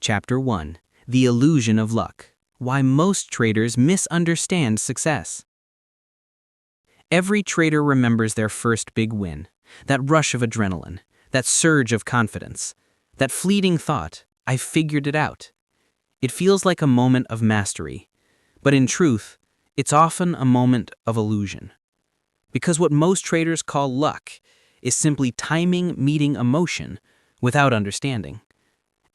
Chapter 1. The Illusion of Luck. Why Most Traders Misunderstand Success. Every trader remembers their first big win, that rush of adrenaline, that surge of confidence, that fleeting thought, "I figured it out." It feels like a moment of mastery, but in truth, it's often a moment of illusion. Because what most traders call luck is simply timing meeting emotion without understanding.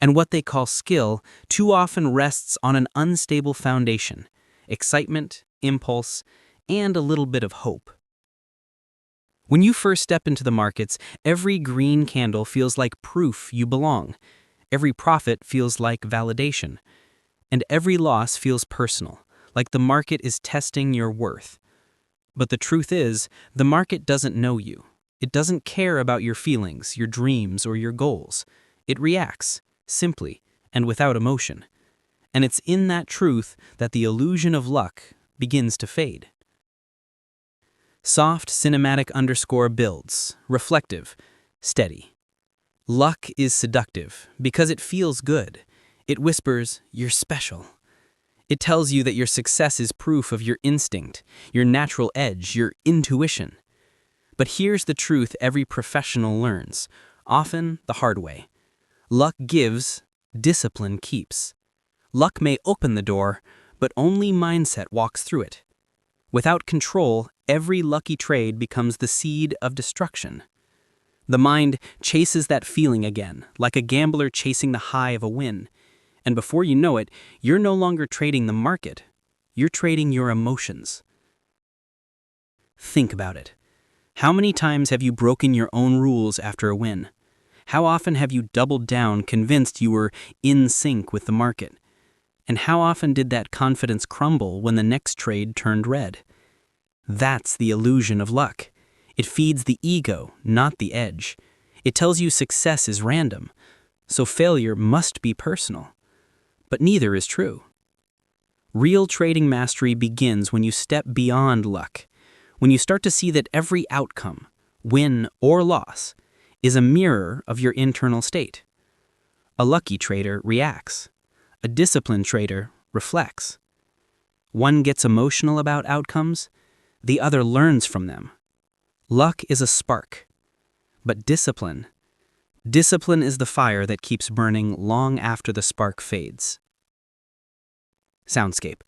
And what they call skill too often rests on an unstable foundation, excitement, impulse, and a little bit of hope. When you first step into the markets, every green candle feels like proof you belong. Every profit feels like validation. And every loss feels personal, like the market is testing your worth. But the truth is, the market doesn't know you. It doesn't care about your feelings, your dreams, or your goals. It reacts, simply, and without emotion. And it's in that truth that the illusion of luck begins to fade. Soft cinematic underscore builds, reflective, steady. Luck is seductive because it feels good. It whispers, "You're special." It tells you that your success is proof of your instinct, your natural edge, your intuition. But here's the truth every professional learns, often the hard way. Luck gives, discipline keeps. Luck may open the door, but only mindset walks through it. Without control, every lucky trade becomes the seed of destruction. The mind chases that feeling again, like a gambler chasing the high of a win. And before you know it, you're no longer trading the market. You're trading your emotions. Think about it. How many times have you broken your own rules after a win? How often have you doubled down, convinced you were in sync with the market? And how often did that confidence crumble when the next trade turned red? That's the illusion of luck. It feeds the ego, not the edge. It tells you success is random, so failure must be personal. But neither is true. Real trading mastery begins when you step beyond luck, when you start to see that every outcome, win or loss, is a mirror of your internal state. A lucky trader reacts. A disciplined trader reflects. One gets emotional about outcomes, the other learns from them. Luck is a spark, but discipline is the fire that keeps burning long after the spark fades. Soundscape.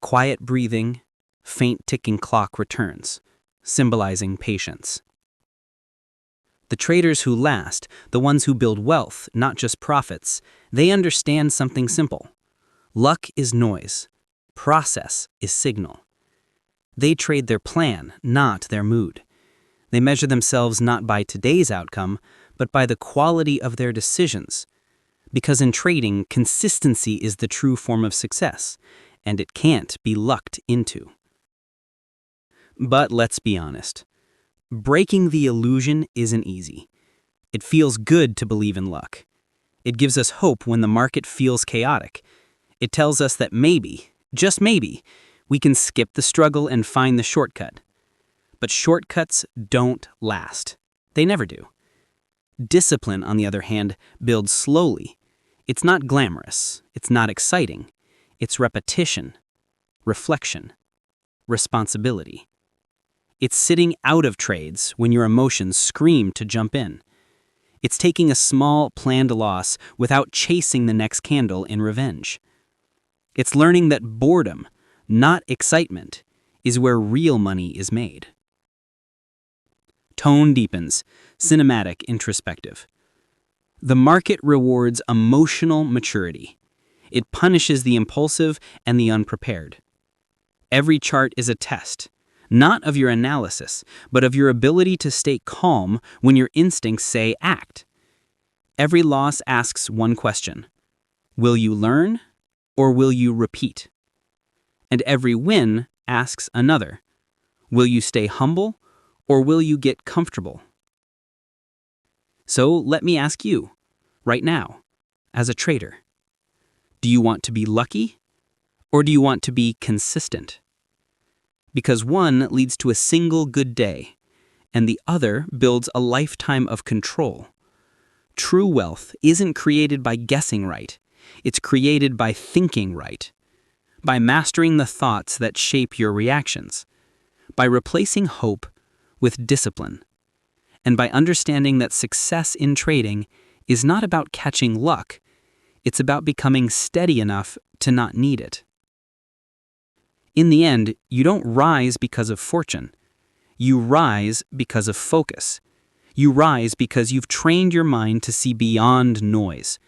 Quiet breathing, faint ticking clock returns, symbolizing patience. The traders who last, the ones who build wealth, not just profits, they understand something simple. Luck is noise. Process is signal. They trade their plan, not their mood. They measure themselves not by today's outcome, but by the quality of their decisions. Because in trading, consistency is the true form of success, and it can't be lucked into. But let's be honest. Breaking the illusion isn't easy. It feels good to believe in luck. It gives us hope when the market feels chaotic. It tells us that maybe, just maybe, we can skip the struggle and find the shortcut. But shortcuts don't last. They never do. Discipline, on the other hand, builds slowly. It's not glamorous. It's not exciting. It's repetition, reflection, responsibility. It's sitting out of trades when your emotions scream to jump in. It's taking a small, planned loss without chasing the next candle in revenge. It's learning that boredom, not excitement, is where real money is made. Tone deepens, cinematic, introspective. The market rewards emotional maturity. It punishes the impulsive and the unprepared. Every chart is a test, not of your analysis, but of your ability to stay calm when your instincts say act. Every loss asks one question: will you learn or will you repeat? And every win asks another: will you stay humble or will you get comfortable? So let me ask you, right now, as a trader, do you want to be lucky or do you want to be consistent? Because one leads to a single good day, and the other builds a lifetime of control. True wealth isn't created by guessing right. It's created by thinking right, by mastering the thoughts that shape your reactions, by replacing hope with discipline, and by understanding that success in trading is not about catching luck, it's about becoming steady enough to not need it. In the end, you don't rise because of fortune. You rise because of focus. You rise because you've trained your mind to see beyond noise.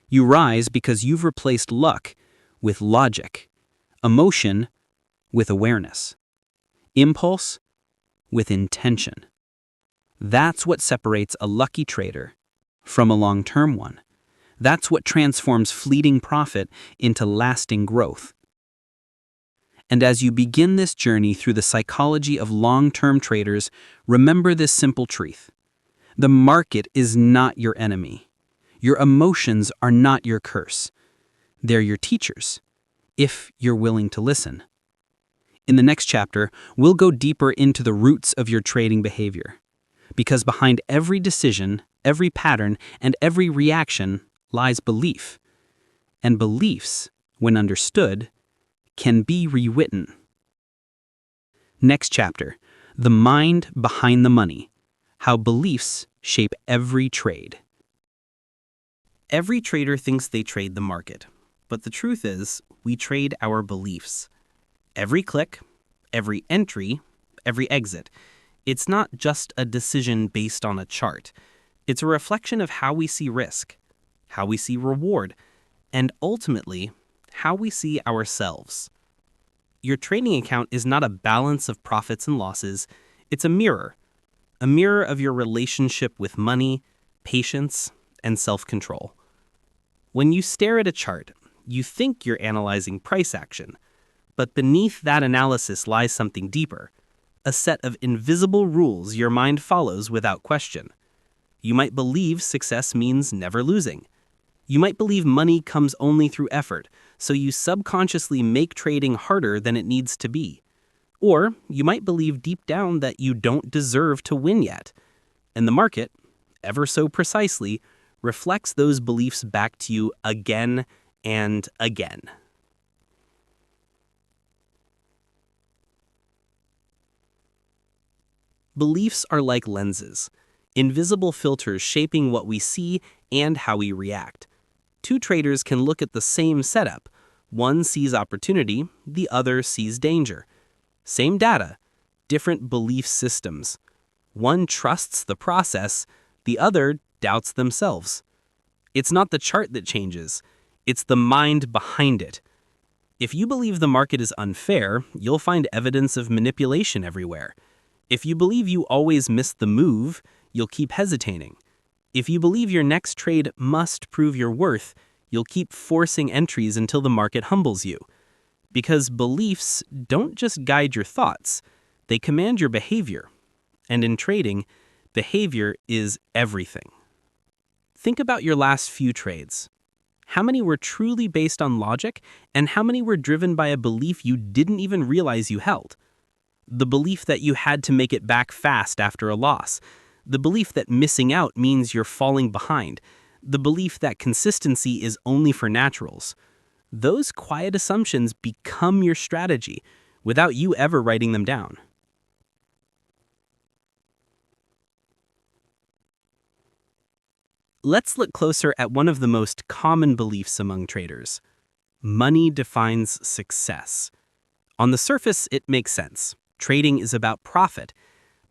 You rise because you've replaced luck with logic, emotion with awareness, impulse with intention. That's what separates a lucky trader from a long-term one. That's what transforms fleeting profit into lasting growth. And as you begin this journey through the psychology of long-term traders, remember this simple truth. The market is not your enemy. Your emotions are not your curse. They're your teachers, if you're willing to listen. In the next chapter, we'll go deeper into the roots of your trading behavior. Because behind every decision, every pattern, and every reaction lies belief. And beliefs, when understood, can be rewritten. Next chapter, the mind behind the money, how beliefs shape every trade. Every trader thinks they trade the market, but the truth is, we trade our beliefs. Every click, every entry, every exit. It's not just a decision based on a chart. It's a reflection of how we see risk, how we see reward, and ultimately, how we see ourselves. Your trading account is not a balance of profits and losses. It's a mirror of your relationship with money, patience, and self-control. When you stare at a chart, you think you're analyzing price action, but beneath that analysis lies something deeper, a set of invisible rules your mind follows without question. You might believe success means never losing. You might believe money comes only through effort, so you subconsciously make trading harder than it needs to be. Or you might believe deep down that you don't deserve to win yet. And the market, ever so precisely, reflects those beliefs back to you again and again. Beliefs are like lenses, invisible filters shaping what we see and how we react. Two traders can look at the same setup. One sees opportunity, the other sees danger. Same data, different belief systems. One trusts the process, the other doubts themselves. It's not the chart that changes, it's the mind behind it. If you believe the market is unfair, you'll find evidence of manipulation everywhere. If you believe you always miss the move, you'll keep hesitating. If you believe your next trade must prove your worth, you'll keep forcing entries until the market humbles you. Because beliefs don't just guide your thoughts, they command your behavior. And in trading, behavior is everything. Think about your last few trades. How many were truly based on logic, and how many were driven by a belief you didn't even realize you held? The belief that you had to make it back fast after a loss. The belief that missing out means you're falling behind. The belief that consistency is only for naturals. Those quiet assumptions become your strategy without you ever writing them down. Let's look closer at one of the most common beliefs among traders. Money defines success. On the surface, it makes sense. Trading is about profit.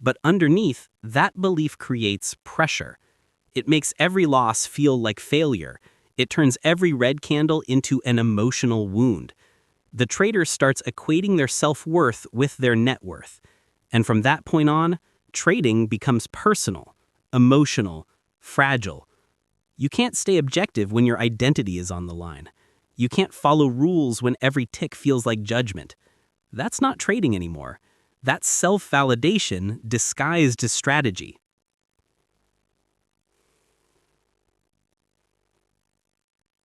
But underneath, that belief creates pressure. It makes every loss feel like failure. It turns every red candle into an emotional wound. The trader starts equating their self-worth with their net worth. And from that point on, trading becomes personal, emotional, fragile. You can't stay objective when your identity is on the line. You can't follow rules when every tick feels like judgment. That's not trading anymore. That's self-validation disguised as strategy.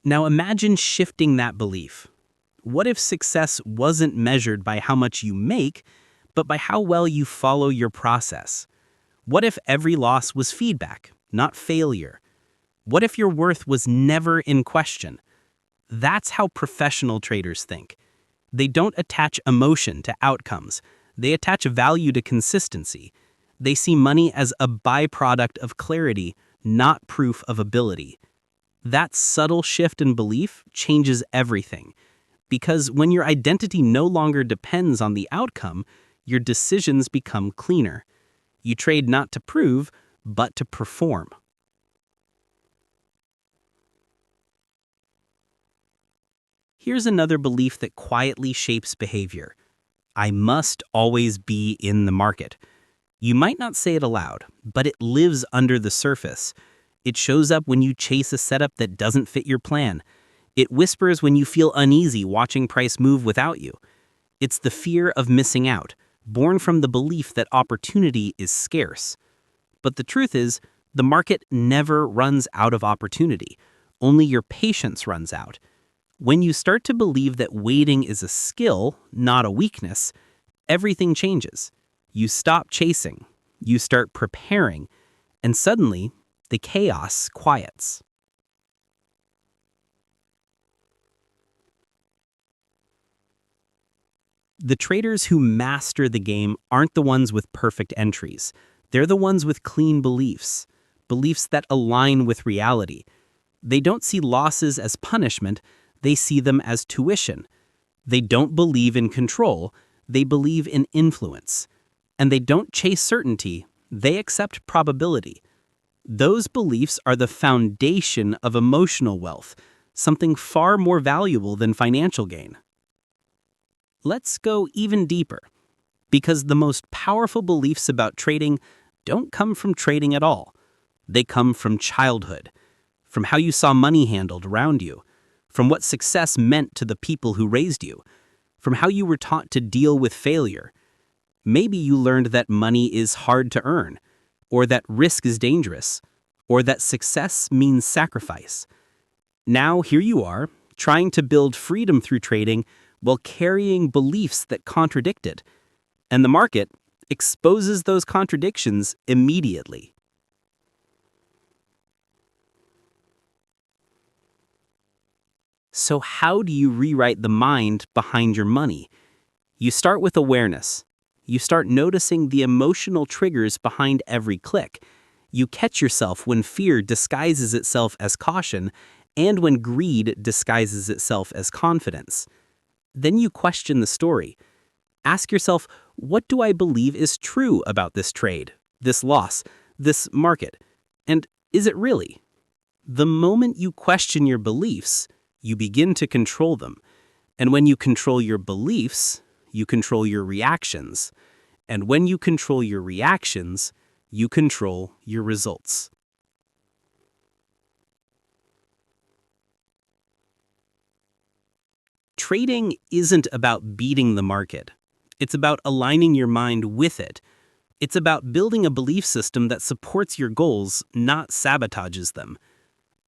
Now imagine shifting that belief. What if success wasn't measured by how much you make, but by how well you follow your process? What if every loss was feedback, not failure? What if your worth was never in question? That's how professional traders think. They don't attach emotion to outcomes. They attach value to consistency. They see money as a byproduct of clarity, not proof of ability. That subtle shift in belief changes everything. Because when your identity no longer depends on the outcome, your decisions become cleaner. You trade not to prove, but to perform. Here's another belief that quietly shapes behavior. I must always be in the market. You might not say it aloud, but it lives under the surface. It shows up when you chase a setup that doesn't fit your plan. It whispers when you feel uneasy watching price move without you. It's the fear of missing out, born from the belief that opportunity is scarce. But the truth is, the market never runs out of opportunity. Only your patience runs out. When you start to believe that waiting is a skill, not a weakness, everything changes. You stop chasing, you start preparing, and suddenly, the chaos quiets. The traders who master the game aren't the ones with perfect entries. They're the ones with clean beliefs, beliefs that align with reality. They don't see losses as punishment, they see them as tuition. They don't believe in control, they believe in influence. And they don't chase certainty, they accept probability. Those beliefs are the foundation of emotional wealth, something far more valuable than financial gain. Let's go even deeper, because the most powerful beliefs about trading don't come from trading at all. They come from childhood, from how you saw money handled around you, from what success meant to the people who raised you, from how you were taught to deal with failure. Maybe you learned that money is hard to earn, or that risk is dangerous, or that success means sacrifice. Now here you are, trying to build freedom through trading while carrying beliefs that contradict it. And the market exposes those contradictions immediately. So how do you rewrite the mind behind your money? You start with awareness. You start noticing the emotional triggers behind every click. You catch yourself when fear disguises itself as caution and when greed disguises itself as confidence. Then you question the story. Ask yourself, what do I believe is true about this trade, this loss, this market? And is it really? The moment you question your beliefs, you begin to control them. And when you control your beliefs, you control your reactions. And when you control your reactions, you control your results. Trading isn't about beating the market. It's about aligning your mind with it. It's about building a belief system that supports your goals, not sabotages them.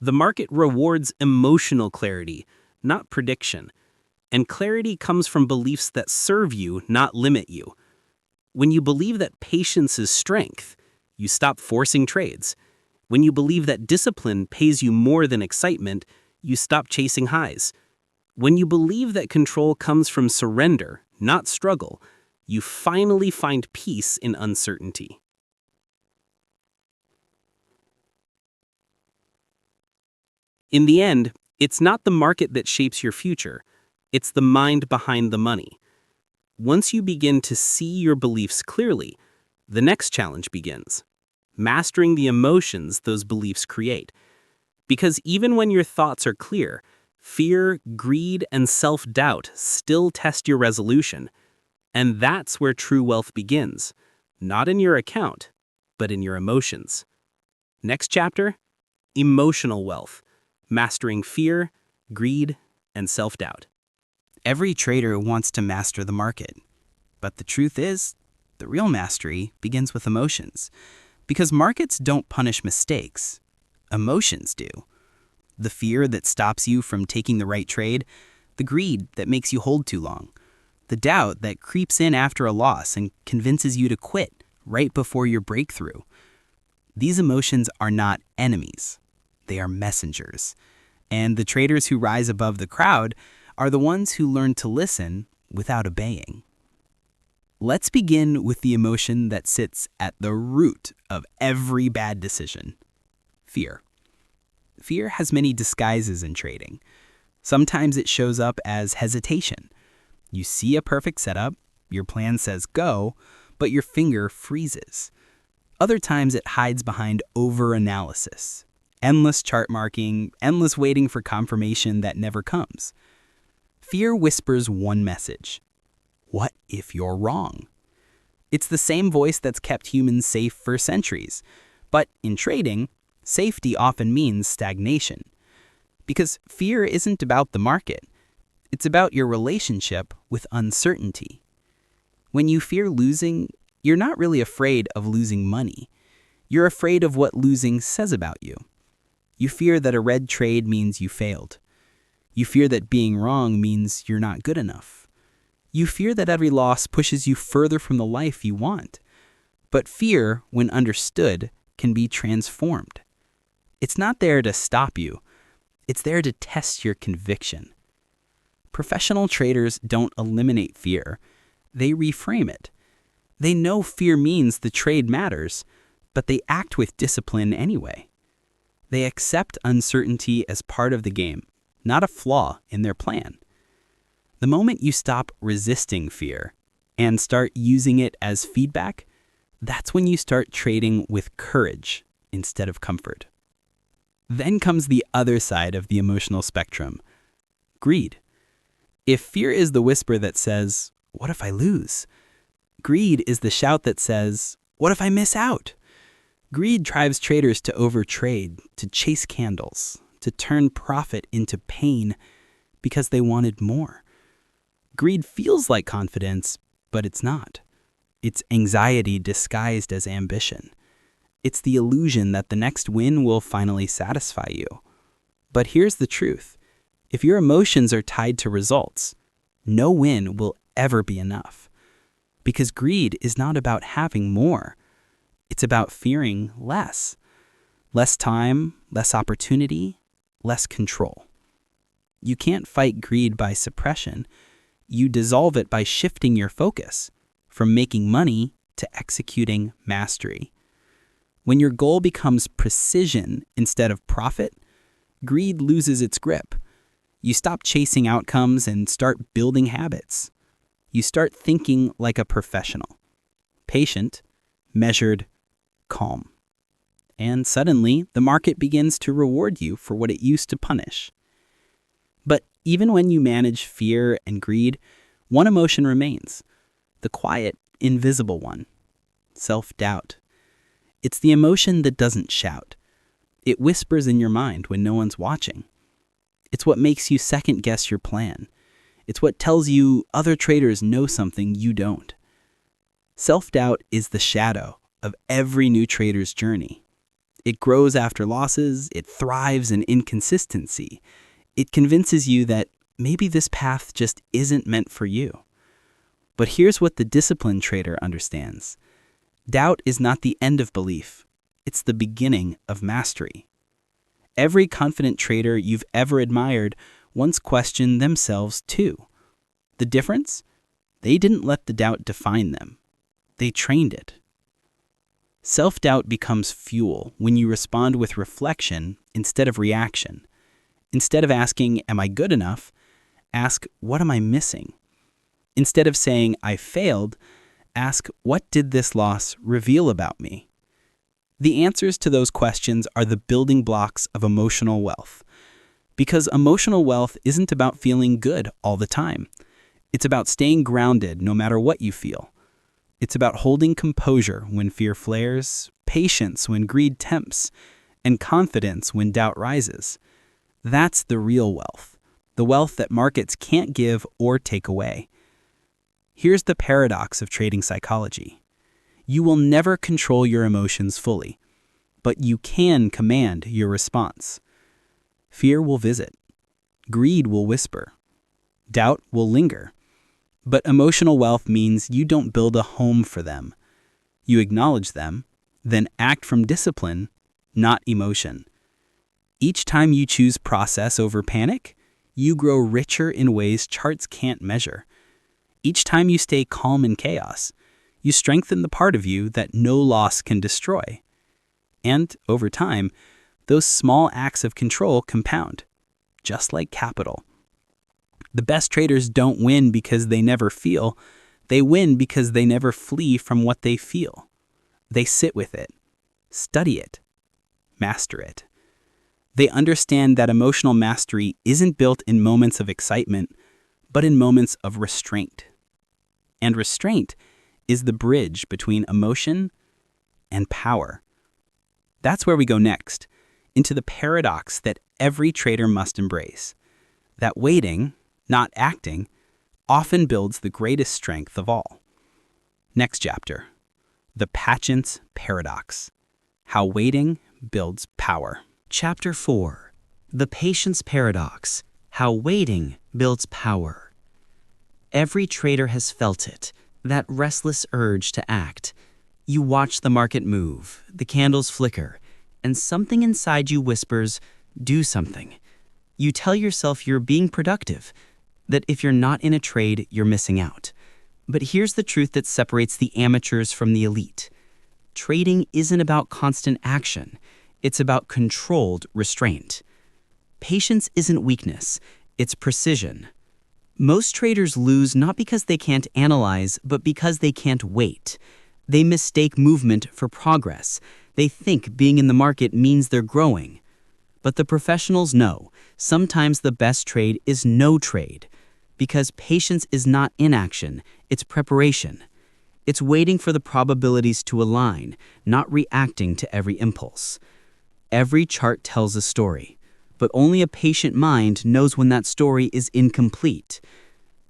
The market rewards emotional clarity, not prediction. And clarity comes from beliefs that serve you, not limit you. When you believe that patience is strength, you stop forcing trades. When you believe that discipline pays you more than excitement, you stop chasing highs. When you believe that control comes from surrender, not struggle, you finally find peace in uncertainty. In the end, it's not the market that shapes your future. It's the mind behind the money. Once you begin to see your beliefs clearly, the next challenge begins: mastering the emotions those beliefs create. Because even when your thoughts are clear, fear, greed, and self-doubt still test your resolution. And that's where true wealth begins, not in your account, but in your emotions. Next chapter: emotional wealth, mastering fear, greed, and self-doubt. Every trader wants to master the market. But the truth is, the real mastery begins with emotions. Because markets don't punish mistakes. Emotions do. The fear that stops you from taking the right trade, the greed that makes you hold too long, the doubt that creeps in after a loss and convinces you to quit right before your breakthrough. These emotions are not enemies. They are messengers. And the traders who rise above the crowd are the ones who learn to listen without obeying. Let's begin with the emotion that sits at the root of every bad decision: fear. Fear has many disguises in trading. Sometimes it shows up as hesitation. You see a perfect setup, your plan says go, but your finger freezes. Other times it hides behind over-analysis, endless chart marking, endless waiting for confirmation that never comes. Fear whispers one message: what if you're wrong? It's the same voice that's kept humans safe for centuries. But in trading, safety often means stagnation. Because fear isn't about the market. It's about your relationship with uncertainty. When you fear losing, you're not really afraid of losing money. You're afraid of what losing says about you. You fear that a red trade means you failed. You fear that being wrong means you're not good enough. You fear that every loss pushes you further from the life you want. But fear, when understood, can be transformed. It's not there to stop you. It's there to test your conviction. Professional traders don't eliminate fear. They reframe it. They know fear means the trade matters, but they act with discipline anyway. They accept uncertainty as part of the game, not a flaw in their plan. The moment you stop resisting fear and start using it as feedback, that's when you start trading with courage instead of comfort. Then comes the other side of the emotional spectrum: greed. If fear is the whisper that says, "What if I lose?" Greed is the shout that says, "What if I miss out?" Greed drives traders to overtrade, to chase candles, to turn profit into pain because they wanted more. Greed feels like confidence, but it's not. It's anxiety disguised as ambition. It's the illusion that the next win will finally satisfy you. But here's the truth. If your emotions are tied to results, no win will ever be enough. Because greed is not about having more. It's about fearing less. Less time, less opportunity, less control. You can't fight greed by suppression. You dissolve it by shifting your focus from making money to executing mastery. When your goal becomes precision instead of profit, greed loses its grip. You stop chasing outcomes and start building habits. You start thinking like a professional: patient, measured, calm. And suddenly, the market begins to reward you for what it used to punish. But even when you manage fear and greed, one emotion remains: the quiet, invisible one: self-doubt. It's the emotion that doesn't shout. It whispers in your mind when no one's watching. It's what makes you second-guess your plan. It's what tells you other traders know something you don't. Self-doubt is the shadow of every new trader's journey. It grows after losses. It thrives in inconsistency. It convinces you that maybe this path just isn't meant for you. But here's what the disciplined trader understands. Doubt is not the end of belief. It's the beginning of mastery. Every confident trader you've ever admired once questioned themselves too. The difference? They didn't let the doubt define them. They trained it. Self-doubt becomes fuel when you respond with reflection instead of reaction. Instead of asking, "Am I good enough?" ask, "What am I missing?" Instead of saying, "I failed," ask, "What did this loss reveal about me?" The answers to those questions are the building blocks of emotional wealth. Because emotional wealth isn't about feeling good all the time. It's about staying grounded no matter what you feel. It's about holding composure when fear flares, patience when greed tempts, and confidence when doubt rises. That's the real wealth, the wealth that markets can't give or take away. Here's the paradox of trading psychology. You will never control your emotions fully, but you can command your response. Fear will visit. Greed will whisper. Doubt will linger. But emotional wealth means you don't build a home for them. You acknowledge them, then act from discipline, not emotion. Each time you choose process over panic, you grow richer in ways charts can't measure. Each time you stay calm in chaos, you strengthen the part of you that no loss can destroy. And over time, those small acts of control compound, just like capital. The best traders don't win because they never feel. They win because they never flee from what they feel. They sit with it, study it, master it. They understand that emotional mastery isn't built in moments of excitement, but in moments of restraint. And restraint is the bridge between emotion and power. That's where we go next, into the paradox that every trader must embrace, that waiting, not acting, often builds the greatest strength of all. Next chapter, the patience paradox, how waiting builds power. Chapter 4, the patience paradox, how waiting builds power. Every trader has felt it, that restless urge to act. You watch the market move, the candles flicker, and something inside you whispers, do something. You tell yourself you're being productive, that if you're not in a trade, you're missing out. But here's the truth that separates the amateurs from the elite. Trading isn't about constant action. It's about controlled restraint. Patience isn't weakness, it's precision. Most traders lose not because they can't analyze, but because they can't wait. They mistake movement for progress. They think being in the market means they're growing. But the professionals know, sometimes the best trade is no trade. Because patience is not inaction, it's preparation. It's waiting for the probabilities to align, not reacting to every impulse. Every chart tells a story, but only a patient mind knows when that story is incomplete.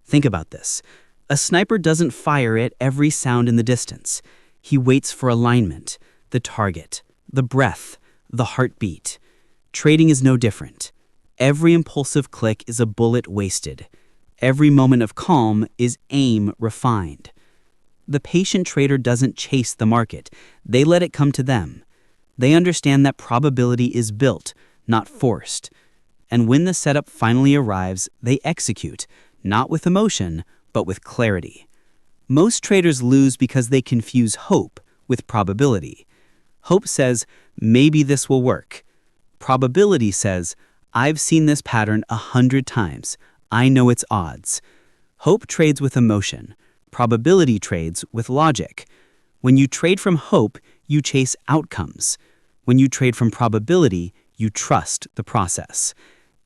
Think about this. A sniper doesn't fire at every sound in the distance. He waits for alignment, the target, the breath, the heartbeat. Trading is no different. Every impulsive click is a bullet wasted. Every moment of calm is aim refined. The patient trader doesn't chase the market. They let it come to them. They understand that probability is built, not forced. And when the setup finally arrives, they execute, not with emotion, but with clarity. Most traders lose because they confuse hope with probability. Hope says, maybe this will work. Probability says, I've seen this pattern 100 times. I know its odds. Hope trades with emotion. Probability trades with logic. When you trade from hope, you chase outcomes. When you trade from probability, you trust the process.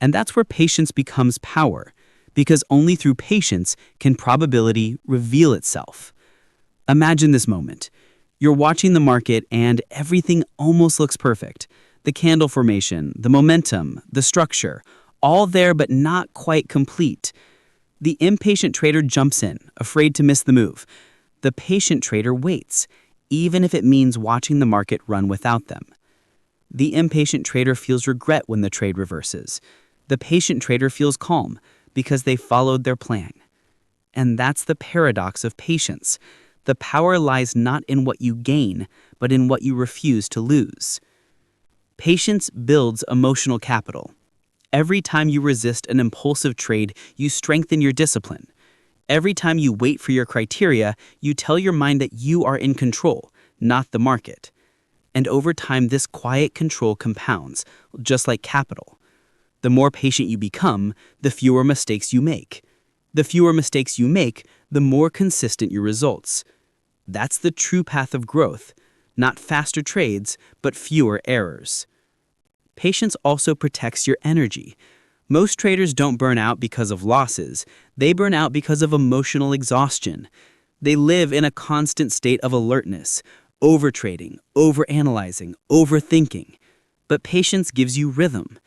And that's where patience becomes power, because only through patience can probability reveal itself. Imagine this moment. You're watching the market and everything almost looks perfect. The candle formation, the momentum, the structure, all there but not quite complete. The impatient trader jumps in, afraid to miss the move. The patient trader waits, even if it means watching the market run without them. The impatient trader feels regret when the trade reverses. The patient trader feels calm because they followed their plan. And that's the paradox of patience. The power lies not in what you gain, but in what you refuse to lose. Patience builds emotional capital. Every time you resist an impulsive trade, you strengthen your discipline. Every time you wait for your criteria, you tell your mind that you are in control, not the market. And over time, this quiet control compounds, just like capital. The more patient you become, the fewer mistakes you make. The fewer mistakes you make, the more consistent your results. That's the true path of growth, not faster trades, but fewer errors. Patience also protects your energy. Most traders don't burn out because of losses. They burn out because of emotional exhaustion. They live in a constant state of alertness, overtrading, overanalyzing, overthinking. But patience gives you rhythm.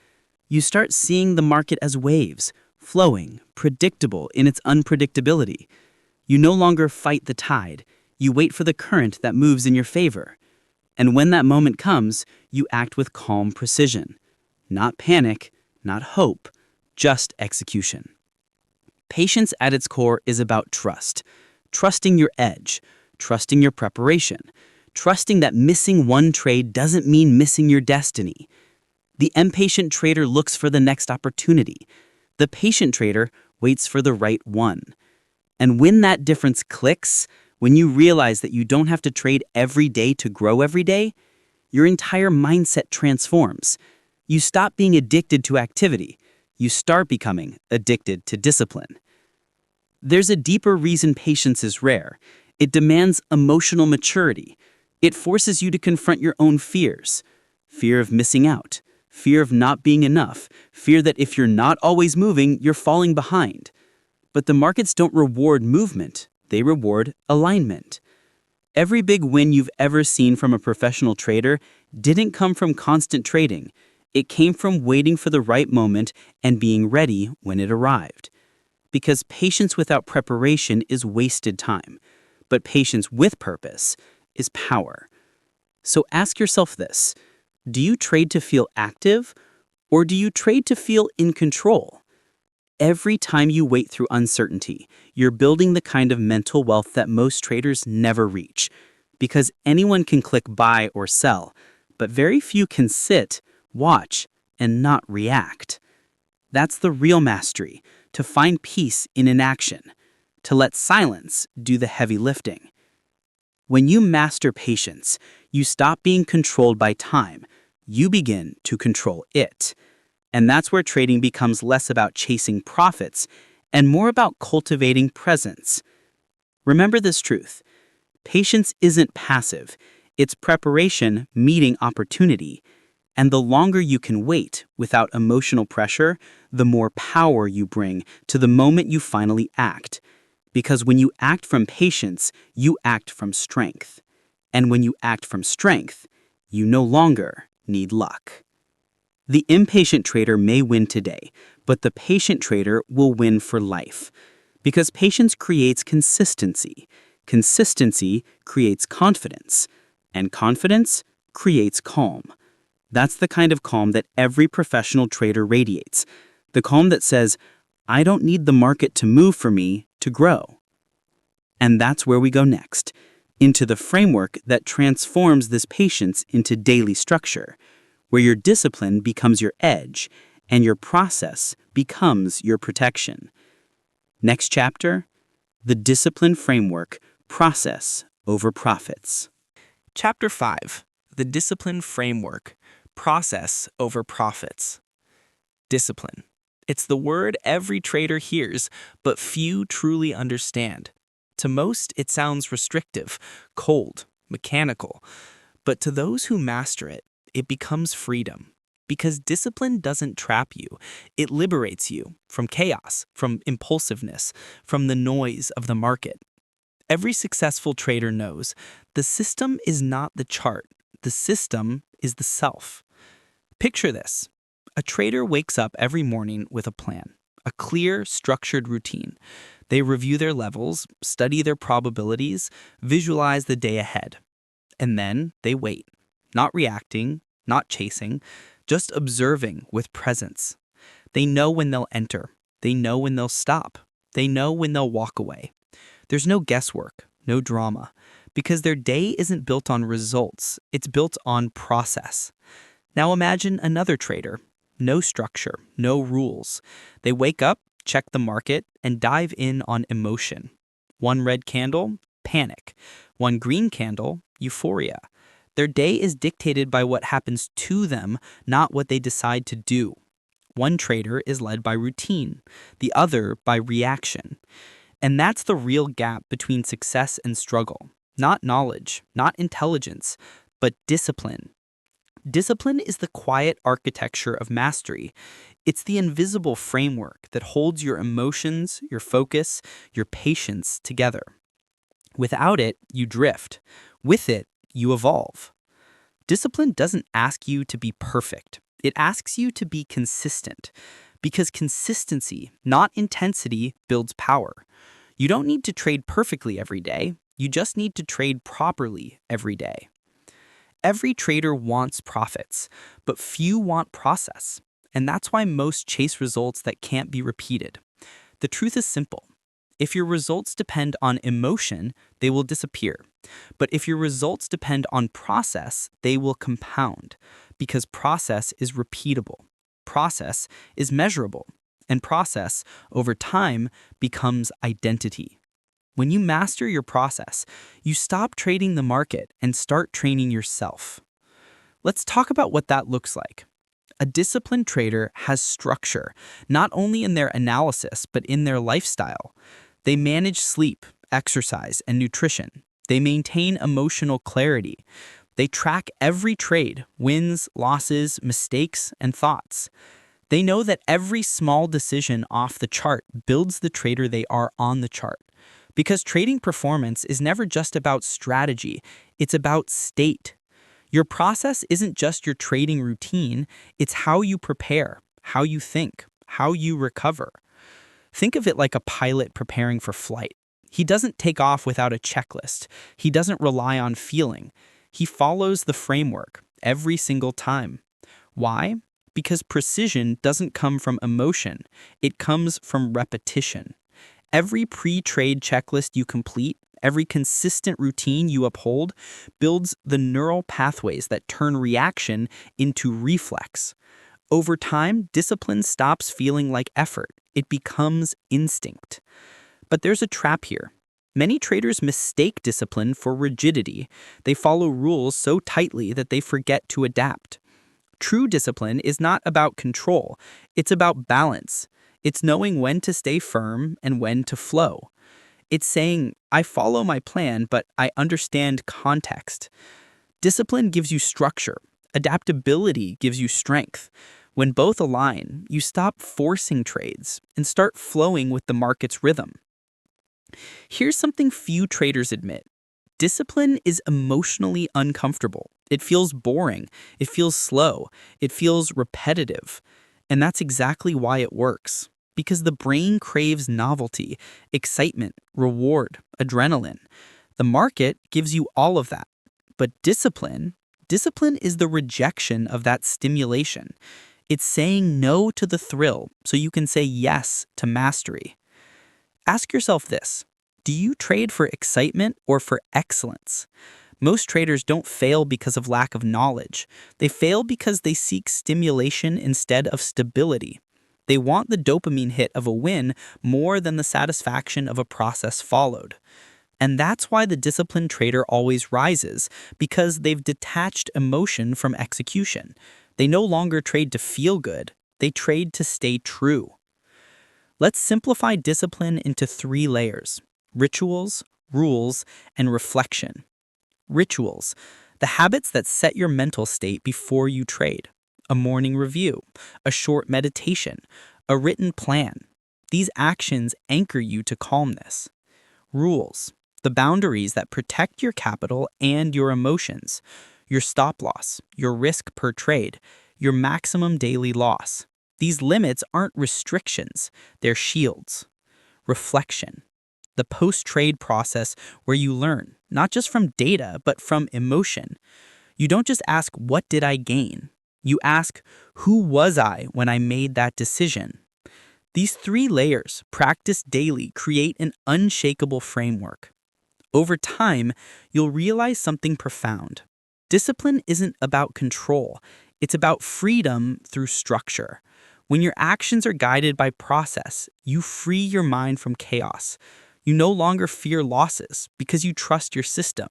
You start seeing the market as waves, flowing, predictable in its unpredictability. You no longer fight the tide. You wait for the current that moves in your favor. And when that moment comes, you act with calm precision. Not panic, not hope, just execution. Patience at its core is about trust. Trusting your edge, trusting your preparation, trusting that missing one trade doesn't mean missing your destiny. The impatient trader looks for the next opportunity. The patient trader waits for the right one. And when that difference clicks, when you realize that you don't have to trade every day to grow every day, your entire mindset transforms. You stop being addicted to activity. You start becoming addicted to discipline. There's a deeper reason patience is rare. It demands emotional maturity. It forces you to confront your own fears. Fear of missing out. Fear of not being enough. Fear that if you're not always moving, you're falling behind. But the markets don't reward movement. They reward alignment. Every big win you've ever seen from a professional trader didn't come from constant trading. It came from waiting for the right moment and being ready when it arrived. Because patience without preparation is wasted time, but patience with purpose is power. So ask yourself this: do you trade to feel active, or do you trade to feel in control? Every time you wait through uncertainty, you're building the kind of mental wealth that most traders never reach. Because anyone can click buy or sell, but very few can sit, watch, and not react. That's the real mastery, to find peace in inaction, to let silence do the heavy lifting. When you master patience, you stop being controlled by time. You begin to control it. And that's where trading becomes less about chasing profits and more about cultivating presence. Remember this truth: patience isn't passive. It's preparation meeting opportunity. And the longer you can wait without emotional pressure, the more power you bring to the moment you finally act. Because when you act from patience, you act from strength. And when you act from strength, you no longer need luck. The impatient trader may win today, but the patient trader will win for life. Because patience creates consistency. Consistency creates confidence. And confidence creates calm. That's the kind of calm that every professional trader radiates. The calm that says, I don't need the market to move for me to grow. And that's where we go next, into the framework that transforms this patience into daily structure, where your discipline becomes your edge and your process becomes your protection. Next chapter, the discipline framework, process over profits. Chapter 5, the discipline framework, process over profits. Discipline. It's the word every trader hears, but few truly understand. To most, it sounds restrictive, cold, mechanical. But to those who master it, it becomes freedom. Because discipline doesn't trap you. It liberates you from chaos, from impulsiveness, from the noise of the market. Every successful trader knows the system is not the chart. The system is the self. Picture this. A trader wakes up every morning with a plan, a clear, structured routine. They review their levels, study their probabilities, visualize the day ahead. And then they wait, not reacting, not chasing, just observing with presence. They know when they'll enter. They know when they'll stop. They know when they'll walk away. There's no guesswork, no drama, because their day isn't built on results, it's built on process. Now imagine another trader. No structure, no rules. They wake up, check the market, and dive in on emotion. One red candle, panic. One green candle, euphoria. Their day is dictated by what happens to them, not what they decide to do. One trader is led by routine, the other by reaction. And that's the real gap between success and struggle. Not knowledge, not intelligence, but discipline. Discipline is the quiet architecture of mastery. It's the invisible framework that holds your emotions, your focus, your patience together. Without it, you drift. With it, you evolve. Discipline doesn't ask you to be perfect. It asks you to be consistent. Because consistency, not intensity, builds power. You don't need to trade perfectly every day. You just need to trade properly every day. Every trader wants profits, but few want process. And that's why most chase results that can't be repeated. The truth is simple. If your results depend on emotion, they will disappear. But if your results depend on process, they will compound, because process is repeatable. Process is measurable, and process, over time, becomes identity. When you master your process, you stop trading the market and start training yourself. Let's talk about what that looks like. A disciplined trader has structure, not only in their analysis, but in their lifestyle. They manage sleep, exercise, and nutrition. They maintain emotional clarity. They track every trade, wins, losses, mistakes, and thoughts. They know that every small decision off the chart builds the trader they are on the chart. Because trading performance is never just about strategy, it's about state. Your process isn't just your trading routine, it's how you prepare, how you think, how you recover. Think of it like a pilot preparing for flight. He doesn't take off without a checklist. He doesn't rely on feeling. He follows the framework every single time. Why? Because precision doesn't come from emotion. It comes from repetition. Every pre-trade checklist you complete, every consistent routine you uphold, builds the neural pathways that turn reaction into reflex. Over time, discipline stops feeling like effort. It becomes instinct. But there's a trap here. Many traders mistake discipline for rigidity. They follow rules so tightly that they forget to adapt. True discipline is not about control. It's about balance. It's knowing when to stay firm and when to flow. It's saying, I follow my plan, but I understand context. Discipline gives you structure. Adaptability gives you strength. When both align, you stop forcing trades and start flowing with the market's rhythm. Here's something few traders admit. Discipline is emotionally uncomfortable. It feels boring. It feels slow. It feels repetitive. And that's exactly why it works. Because the brain craves novelty, excitement, reward, adrenaline. The market gives you all of that. But discipline is the rejection of that stimulation. It's saying no to the thrill so you can say yes to mastery. Ask yourself this. Do you trade for excitement or for excellence? Most traders don't fail because of lack of knowledge. They fail because they seek stimulation instead of stability. They want the dopamine hit of a win more than the satisfaction of a process followed. And that's why the disciplined trader always rises, because they've detached emotion from execution. They no longer trade to feel good, they trade to stay true. Let's simplify discipline into 3 layers: rituals, rules, and reflection. Rituals, the habits that set your mental state before you trade. A morning review, a short meditation, a written plan. These actions anchor you to calmness. Rules, the boundaries that protect your capital and your emotions, your stop loss, your risk per trade, your maximum daily loss. These limits aren't restrictions, they're shields. Reflection, the post-trade process where you learn, not just from data, but from emotion. You don't just ask, what did I gain? You ask, who was I when I made that decision? These 3 layers, practiced daily, create an unshakable framework. Over time, you'll realize something profound. Discipline isn't about control, it's about freedom through structure. When your actions are guided by process, you free your mind from chaos. You no longer fear losses because you trust your system.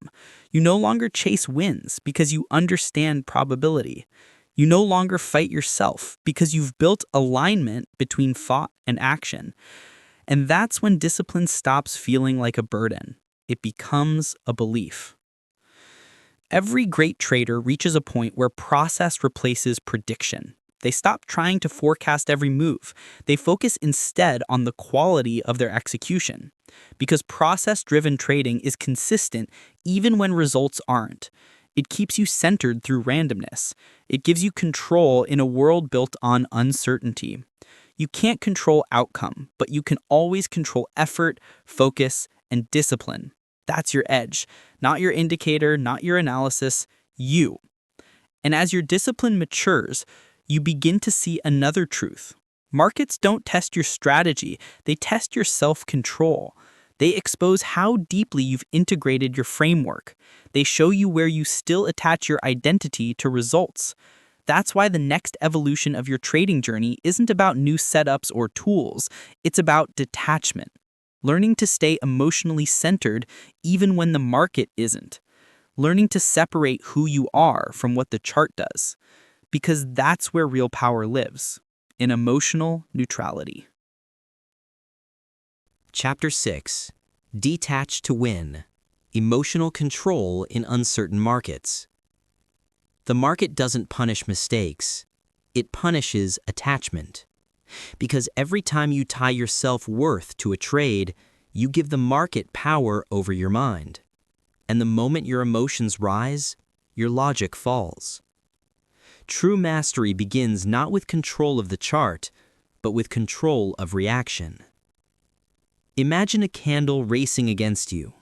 You no longer chase wins because you understand probability. You no longer fight yourself because you've built alignment between thought and action. And that's when discipline stops feeling like a burden. It becomes a belief. Every great trader reaches a point where process replaces prediction. They stop trying to forecast every move. They focus instead on the quality of their execution. Because process-driven trading is consistent even when results aren't. It keeps you centered through randomness. It gives you control in a world built on uncertainty. You can't control outcome, but you can always control effort, focus, and discipline. That's your edge. Not your indicator, not your analysis, you. And as your discipline matures, you begin to see another truth. Markets don't test your strategy, they test your self-control. They expose how deeply you've integrated your framework. They show you where you still attach your identity to results. That's why the next evolution of your trading journey isn't about new setups or tools, it's about detachment. Learning to stay emotionally centered even when the market isn't. Learning to separate who you are from what the chart does. Because that's where real power lives, in emotional neutrality. Chapter 6. Detach to Win. Emotional Control in Uncertain Markets. The market doesn't punish mistakes. It punishes attachment. Because every time you tie your self-worth to a trade, you give the market power over your mind. And the moment your emotions rise, your logic falls. True mastery begins not with control of the chart, but with control of reaction. Imagine a candle racing against you.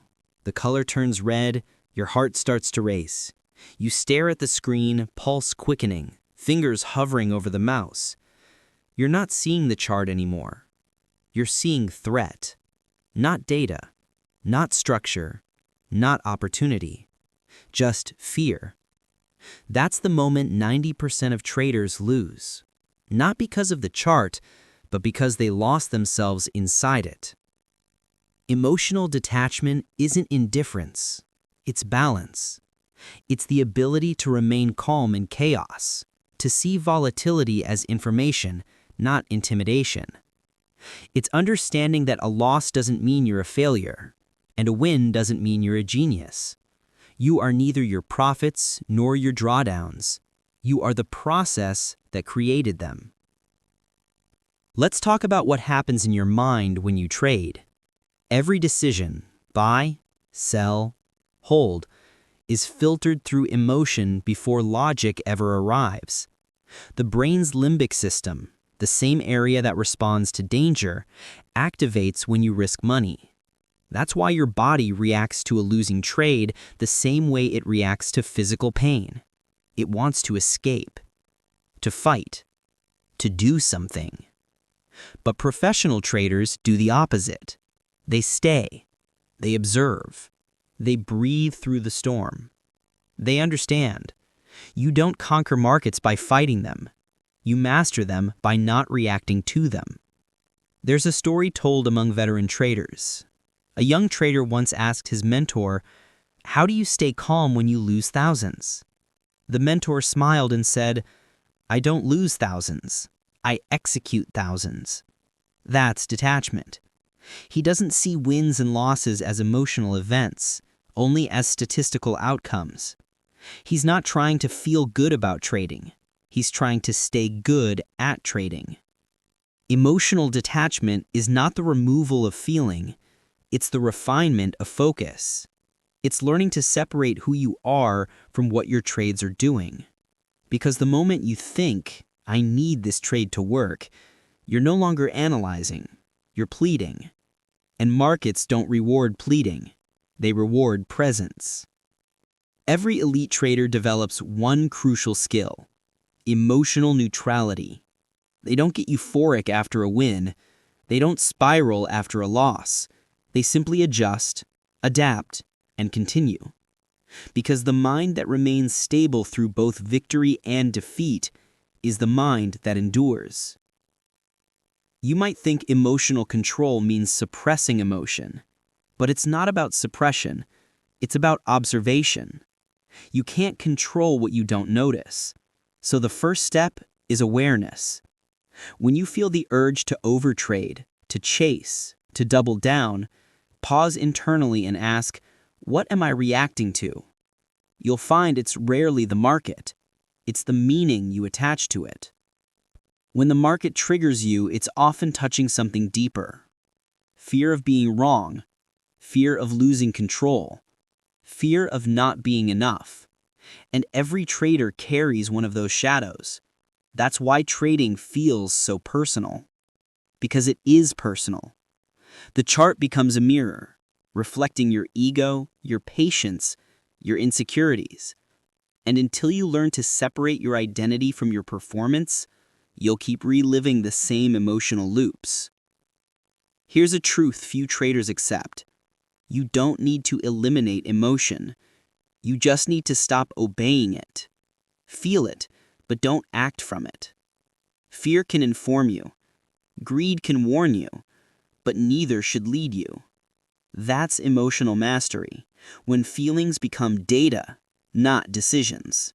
The color turns red, your heart starts to race. You stare at the screen, pulse quickening, fingers hovering over the mouse. You're not seeing the chart anymore. You're seeing threat. Not data, not structure, not opportunity. Just fear. That's the moment 90% of traders lose. Not because of the chart, but because they lost themselves inside it. Emotional detachment isn't indifference. It's balance. It's the ability to remain calm in chaos, to see volatility as information, not intimidation. It's understanding that a loss doesn't mean you're a failure, and a win doesn't mean you're a genius. You are neither your profits nor your drawdowns. You are the process that created them. Let's talk about what happens in your mind when you trade. Every decision, buy, sell, hold, is filtered through emotion before logic ever arrives. The brain's limbic system, the same area that responds to danger, activates when you risk money. That's why your body reacts to a losing trade the same way it reacts to physical pain. It wants to escape, to fight, to do something. But professional traders do the opposite. They stay, they observe, they breathe through the storm. They understand. You don't conquer markets by fighting them. You master them by not reacting to them. There's a story told among veteran traders. A young trader once asked his mentor, "How do you stay calm when you lose thousands?" The mentor smiled and said, "I don't lose thousands. I execute thousands." That's detachment. He doesn't see wins and losses as emotional events, only as statistical outcomes. He's not trying to feel good about trading. He's trying to stay good at trading. Emotional detachment is not the removal of feeling, it's the refinement of focus. It's learning to separate who you are from what your trades are doing. Because the moment you think, "I need this trade to work," you're no longer analyzing, you're pleading. And markets don't reward pleading, they reward presence. Every elite trader develops one crucial skill: emotional neutrality. They don't get euphoric after a win. They don't spiral after a loss. They simply adjust, adapt, and continue. Because the mind that remains stable through both victory and defeat is the mind that endures. You might think emotional control means suppressing emotion, but it's not about suppression. It's about observation. You can't control what you don't notice. So the first step is awareness. When you feel the urge to overtrade, to chase, to double down, pause internally and ask, "What am I reacting to?" You'll find it's rarely the market. It's the meaning you attach to it. When the market triggers you, it's often touching something deeper. Fear of being wrong, fear of losing control, fear of not being enough. And every trader carries one of those shadows. That's why trading feels so personal. Because it is personal. The chart becomes a mirror, reflecting your ego, your patience, your insecurities. And until you learn to separate your identity from your performance, You'll keep reliving the same emotional loops. Here's a truth few traders accept. You don't need to eliminate emotion. You just need to stop obeying it. Feel it, but don't act from it. Fear can inform you. Greed can warn you, but neither should lead you. That's emotional mastery, when feelings become data, not decisions.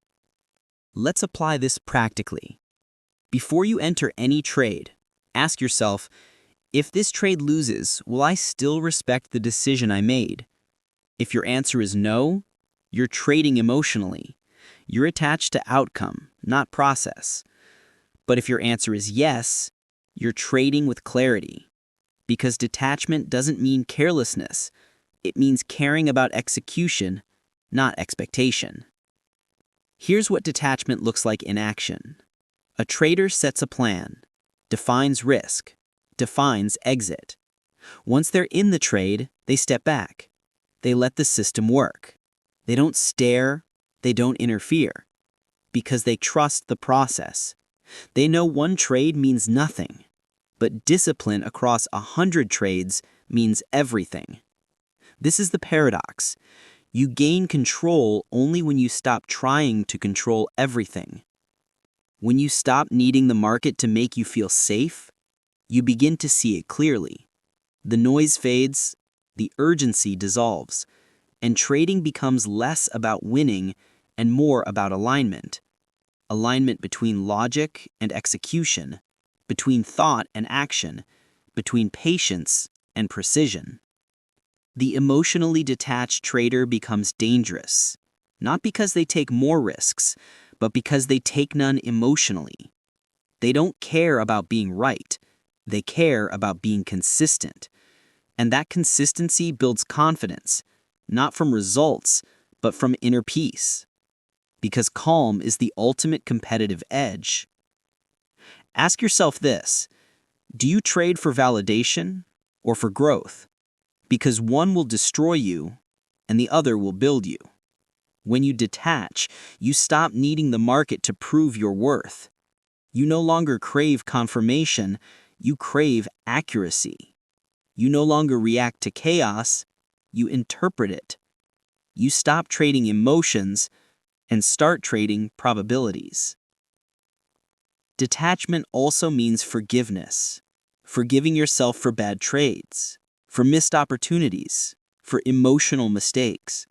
Let's apply this practically. Before you enter any trade, ask yourself, if this trade loses, will I still respect the decision I made? If your answer is no, you're trading emotionally. You're attached to outcome, not process. But if your answer is yes, you're trading with clarity. Because detachment doesn't mean carelessness. It means caring about execution, not expectation. Here's what detachment looks like in action. A trader sets a plan, defines risk, defines exit. Once they're in the trade, they step back. They let the system work. They don't stare, they don't interfere. Because they trust the process. They know one trade means nothing. But discipline across 100 trades means everything. This is the paradox. You gain control only when you stop trying to control everything. When you stop needing the market to make you feel safe, you begin to see it clearly. The noise fades, the urgency dissolves, and trading becomes less about winning and more about alignment. Alignment between logic and execution, between thought and action, between patience and precision. The emotionally detached trader becomes dangerous, not because they take more risks, but because they take none emotionally. They don't care about being right, they care about being consistent. And that consistency builds confidence, not from results, but from inner peace. Because calm is the ultimate competitive edge. Ask yourself this, do you trade for validation or for growth? Because one will destroy you and the other will build you. When you detach, you stop needing the market to prove your worth. You no longer crave confirmation, you crave accuracy. You no longer react to chaos, you interpret it. You stop trading emotions and start trading probabilities. Detachment also means forgiveness. Forgiving yourself for bad trades, for missed opportunities, for emotional mistakes.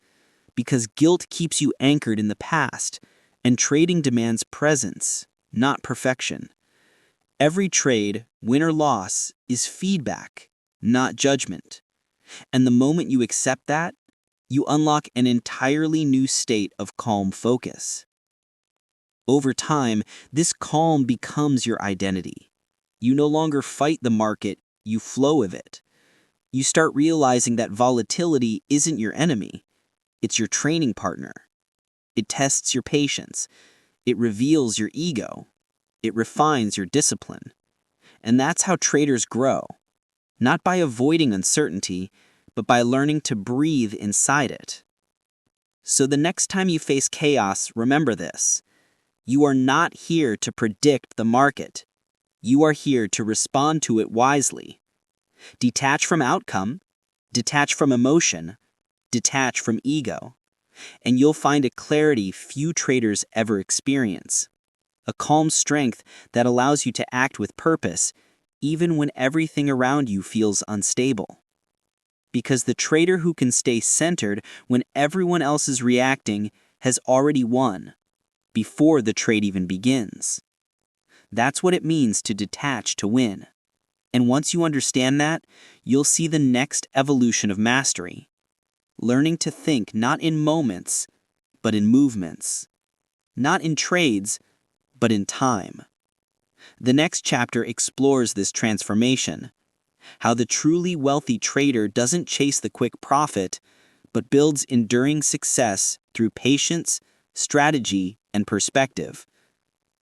Because guilt keeps you anchored in the past, and trading demands presence, not perfection. Every trade, win or loss, is feedback, not judgment. And the moment you accept that, you unlock an entirely new state of calm focus. Over time, this calm becomes your identity. You no longer fight the market, you flow with it. You start realizing that volatility isn't your enemy, it's your training partner. It tests your patience, it reveals your ego, it refines your discipline. And that's how traders grow, not by avoiding uncertainty, but by learning to breathe inside it. So the next time you face chaos, remember this. You are not here to predict the market. You are here to respond to it wisely. Detach from outcome, detach from emotion, detach from ego, and you'll find a clarity few traders ever experience. A calm strength that allows you to act with purpose, even when everything around you feels unstable. Because the trader who can stay centered when everyone else is reacting has already won, before the trade even begins. That's what it means to detach to win. And once you understand that, you'll see the next evolution of mastery. Learning to think not in moments, but in movements. Not in trades, but in time. The next chapter explores this transformation. How the truly wealthy trader doesn't chase the quick profit, but builds enduring success through patience, strategy, and perspective.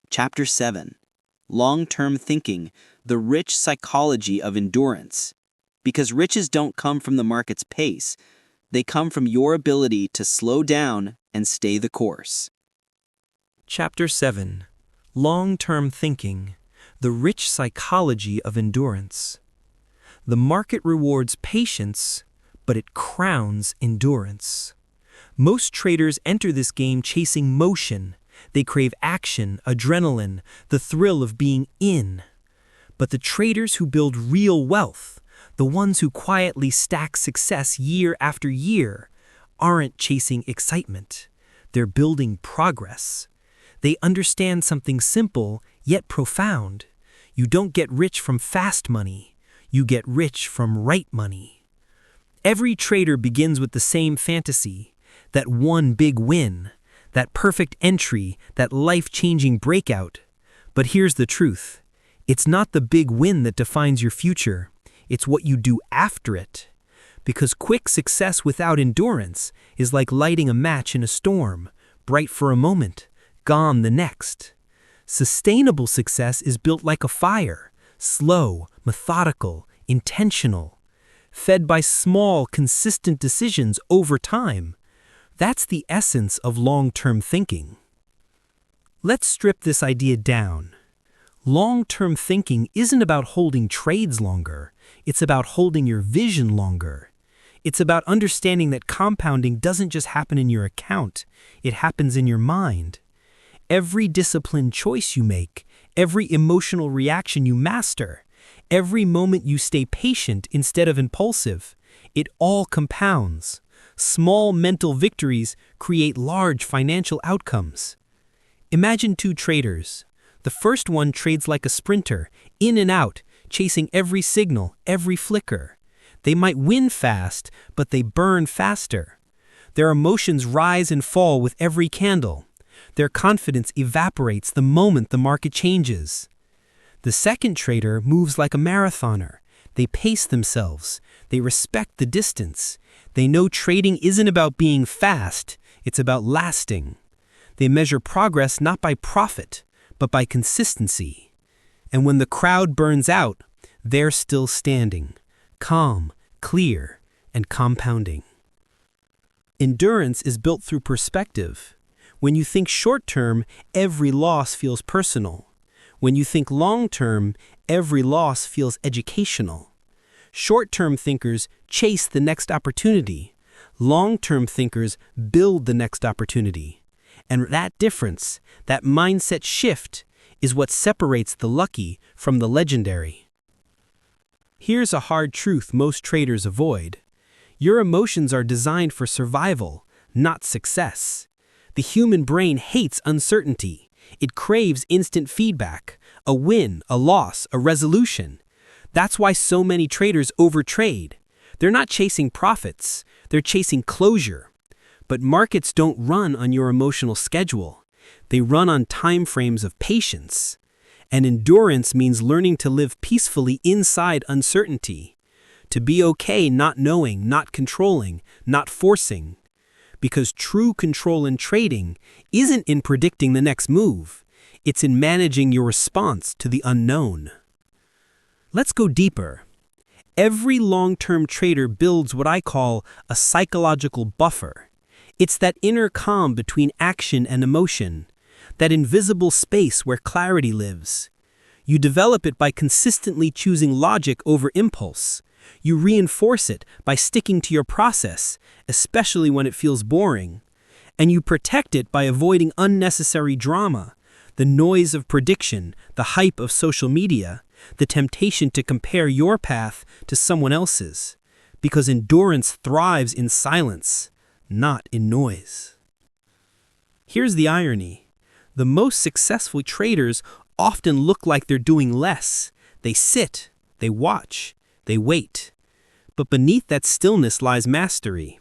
Chapter 7. Long-term thinking, the rich psychology of endurance. Because riches don't come from the market's pace, they come from your ability to slow down and stay the course. Chapter 7. Long-term thinking, The rich psychology of endurance. The market rewards patience, but it crowns endurance. Most traders enter this game chasing motion. They crave action, adrenaline, the thrill of being in. But the traders who build real wealth, the ones who quietly stack success year after year, aren't chasing excitement. They're building progress. They understand something simple, yet profound. You don't get rich from fast money. You get rich from right money. Every trader begins with the same fantasy, that one big win, that perfect entry, that life-changing breakout. But here's the truth. It's not the big win that defines your future. It's what you do after it. Because quick success without endurance is like lighting a match in a storm, bright for a moment, gone the next. Sustainable success is built like a fire, slow, methodical, intentional, fed by small, consistent decisions over time. That's the essence of long-term thinking. Let's strip this idea down. Long-term thinking isn't about holding trades longer. It's about holding your vision longer. It's about understanding that compounding doesn't just happen in your account. It happens in your mind. Every disciplined choice you make, every emotional reaction you master, every moment you stay patient instead of impulsive, it all compounds. Small mental victories create large financial outcomes. Imagine two traders. The first one trades like a sprinter, in and out, chasing every signal, every flicker. They might win fast, but they burn faster. Their emotions rise and fall with every candle. Their confidence evaporates the moment the market changes. The second trader moves like a marathoner. They pace themselves. They respect the distance. They know trading isn't about being fast, it's about lasting. They measure progress not by profit, but by consistency. And when the crowd burns out, they're still standing, calm, clear, and compounding. Endurance is built through perspective. When you think short-term, every loss feels personal. When you think long-term, every loss feels educational. Short-term thinkers chase the next opportunity. Long-term thinkers build the next opportunity. And that difference, that mindset shift, is what separates the lucky from the legendary. Here's a hard truth most traders avoid. Your emotions are designed for survival, not success. The human brain hates uncertainty. It craves instant feedback, a win, a loss, a resolution. That's why so many traders overtrade. They're not chasing profits, they're chasing closure. But markets don't run on your emotional schedule. They run on time frames of patience. And endurance means learning to live peacefully inside uncertainty. To be okay not knowing, not controlling, not forcing. Because true control in trading isn't in predicting the next move. It's in managing your response to the unknown. Let's go deeper. Every long-term trader builds what I call a psychological buffer. It's that inner calm between action and emotion, that invisible space where clarity lives. You develop it by consistently choosing logic over impulse. You reinforce it by sticking to your process, especially when it feels boring. And you protect it by avoiding unnecessary drama, the noise of prediction, the hype of social media, the temptation to compare your path to someone else's. Because endurance thrives in silence, not in noise. Here's the irony. The most successful traders often look like they're doing less. They sit, they watch, they wait. But beneath that stillness lies mastery.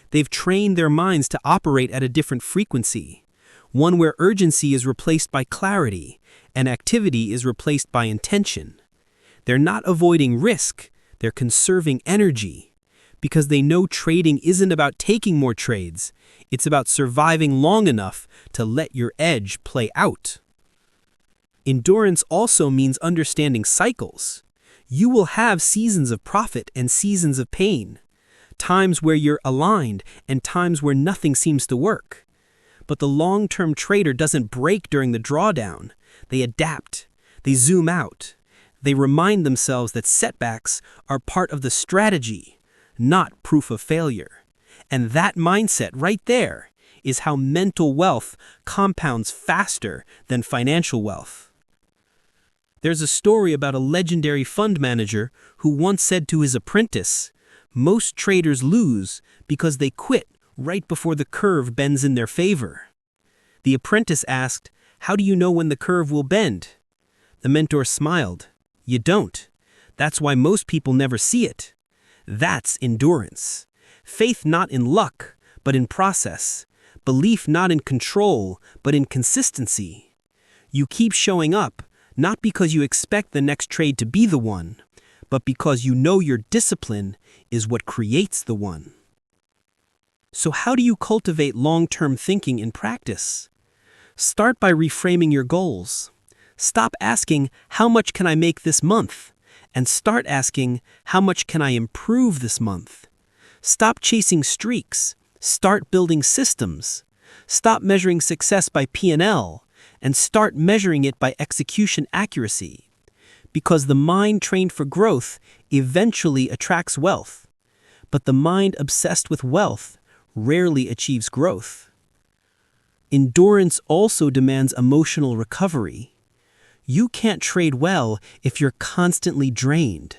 They've trained their minds to operate at a different frequency, one where urgency is replaced by clarity and activity is replaced by intention. They're not avoiding risk, they're conserving energy, because they know trading isn't about taking more trades, it's about surviving long enough to let your edge play out. Endurance also means understanding cycles. You will have seasons of profit and seasons of pain, times where you're aligned and times where nothing seems to work. But the long-term trader doesn't break during the drawdown. They adapt. They zoom out. They remind themselves that setbacks are part of the strategy, not proof of failure. And that mindset right there is how mental wealth compounds faster than financial wealth. There's a story about a legendary fund manager who once said to his apprentice, "Most traders lose because they quit right before the curve bends in their favor." The apprentice asked, "How do you know when the curve will bend?" The mentor smiled, "You don't. That's why most people never see it." That's endurance. Faith not in luck, but in process. Belief not in control, but in consistency. You keep showing up, not because you expect the next trade to be the one, but because you know your discipline is what creates the one. So how do you cultivate long-term thinking in practice? Start by reframing your goals. Stop asking, "How much can I make this month?" and start asking, "How much can I improve this month?" Stop chasing streaks. Start building systems. Stop measuring success by P&L and start measuring it by execution accuracy. Because the mind trained for growth eventually attracts wealth, but the mind obsessed with wealth rarely achieves growth. Endurance also demands emotional recovery. You can't trade well if you're constantly drained,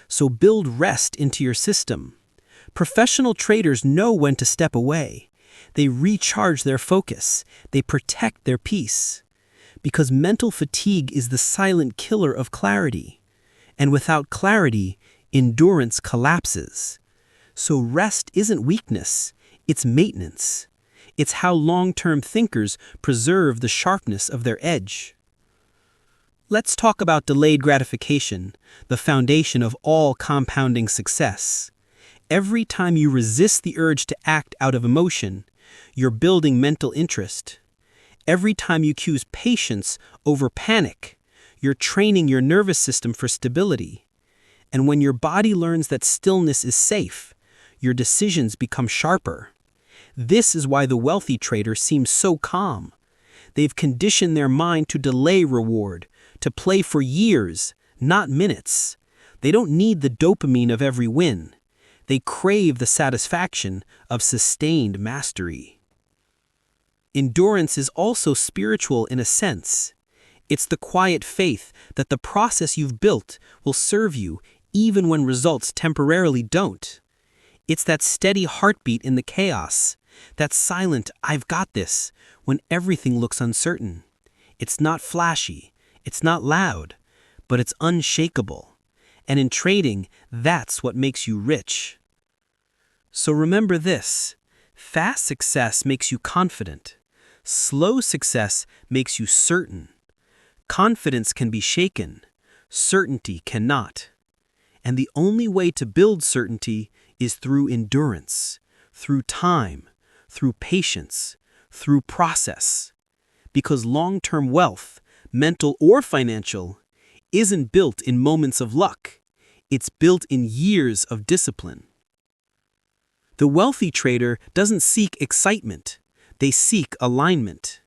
so build rest into your system. Professional traders know when to step away. They recharge their focus. They protect their peace. Because mental fatigue is the silent killer of clarity. And without clarity, endurance collapses. So rest isn't weakness, it's maintenance. It's how long-term thinkers preserve the sharpness of their edge. Let's talk about delayed gratification, the foundation of all compounding success. Every time you resist the urge to act out of emotion, you're building mental interest. Every time you choose patience over panic, you're training your nervous system for stability. And when your body learns that stillness is safe, your decisions become sharper. This is why the wealthy trader seems so calm. They've conditioned their mind to delay reward, to play for years, not minutes. They don't need the dopamine of every win. They crave the satisfaction of sustained mastery. Endurance is also spiritual in a sense. It's the quiet faith that the process you've built will serve you even when results temporarily don't. It's that steady heartbeat in the chaos, that silent "I've got this" when everything looks uncertain. It's not flashy, it's not loud, but it's unshakable. And in trading, that's what makes you rich. So remember this: fast success makes you confident. Slow success makes you certain. Confidence can be shaken. Certainty cannot. And the only way to build certainty is through endurance, through time, through patience, through process. Because long-term wealth, mental or financial, isn't built in moments of luck. It's built in years of discipline. The wealthy trader doesn't seek excitement. They seek alignment.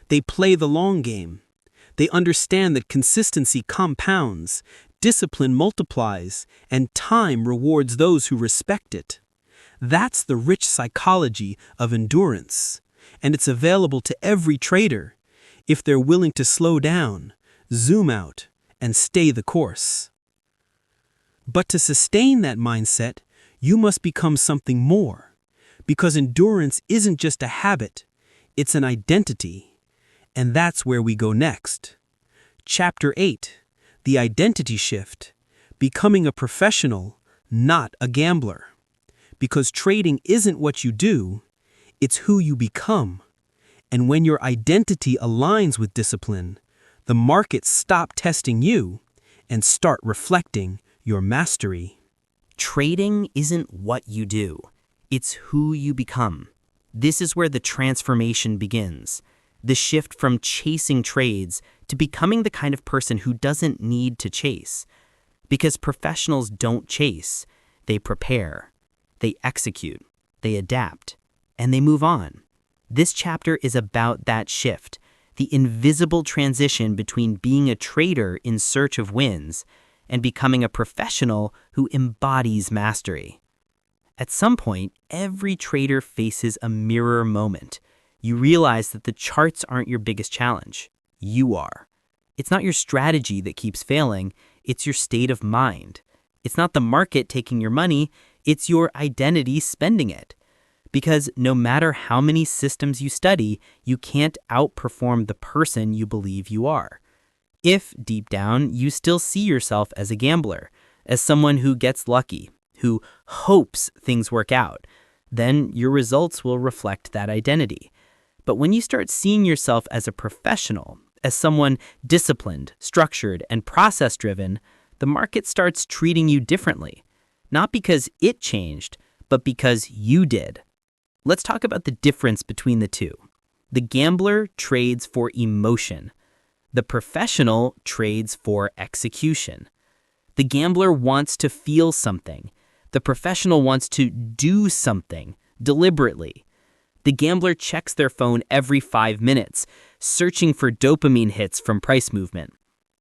They play the long game. They understand that consistency compounds, discipline multiplies, and time rewards those who respect it. That's the rich psychology of endurance, and it's available to every trader if they're willing to slow down, zoom out, and stay the course. But to sustain that mindset, you must become something more, because endurance isn't just a habit, it's an identity. And that's where we go next. Chapter 8, The Identity Shift, Becoming a Professional, Not a Gambler. Because trading isn't what you do, it's who you become. And when your identity aligns with discipline, the markets stop testing you and start reflecting your mastery. Trading isn't what you do, it's who you become. This is where the transformation begins. The shift from chasing trades to becoming the kind of person who doesn't need to chase. Because professionals don't chase, they prepare, they execute, they adapt, and they move on. This chapter is about that shift, the invisible transition between being a trader in search of wins and becoming a professional who embodies mastery. At some point, every trader faces a mirror moment. You realize that the charts aren't your biggest challenge. You are. It's not your strategy that keeps failing, it's your state of mind. It's not the market taking your money, it's your identity spending it. Because no matter how many systems you study, you can't outperform the person you believe you are. If, deep down, you still see yourself as a gambler, as someone who gets lucky, who hopes things work out, then your results will reflect that identity. But when you start seeing yourself as a professional, as someone disciplined, structured, and process-driven, the market starts treating you differently. Not because it changed, but because you did. Let's talk about the difference between the two. The gambler trades for emotion. The professional trades for execution. The gambler wants to feel something. The professional wants to do something deliberately. The gambler checks their phone every 5 minutes, searching for dopamine hits from price movement.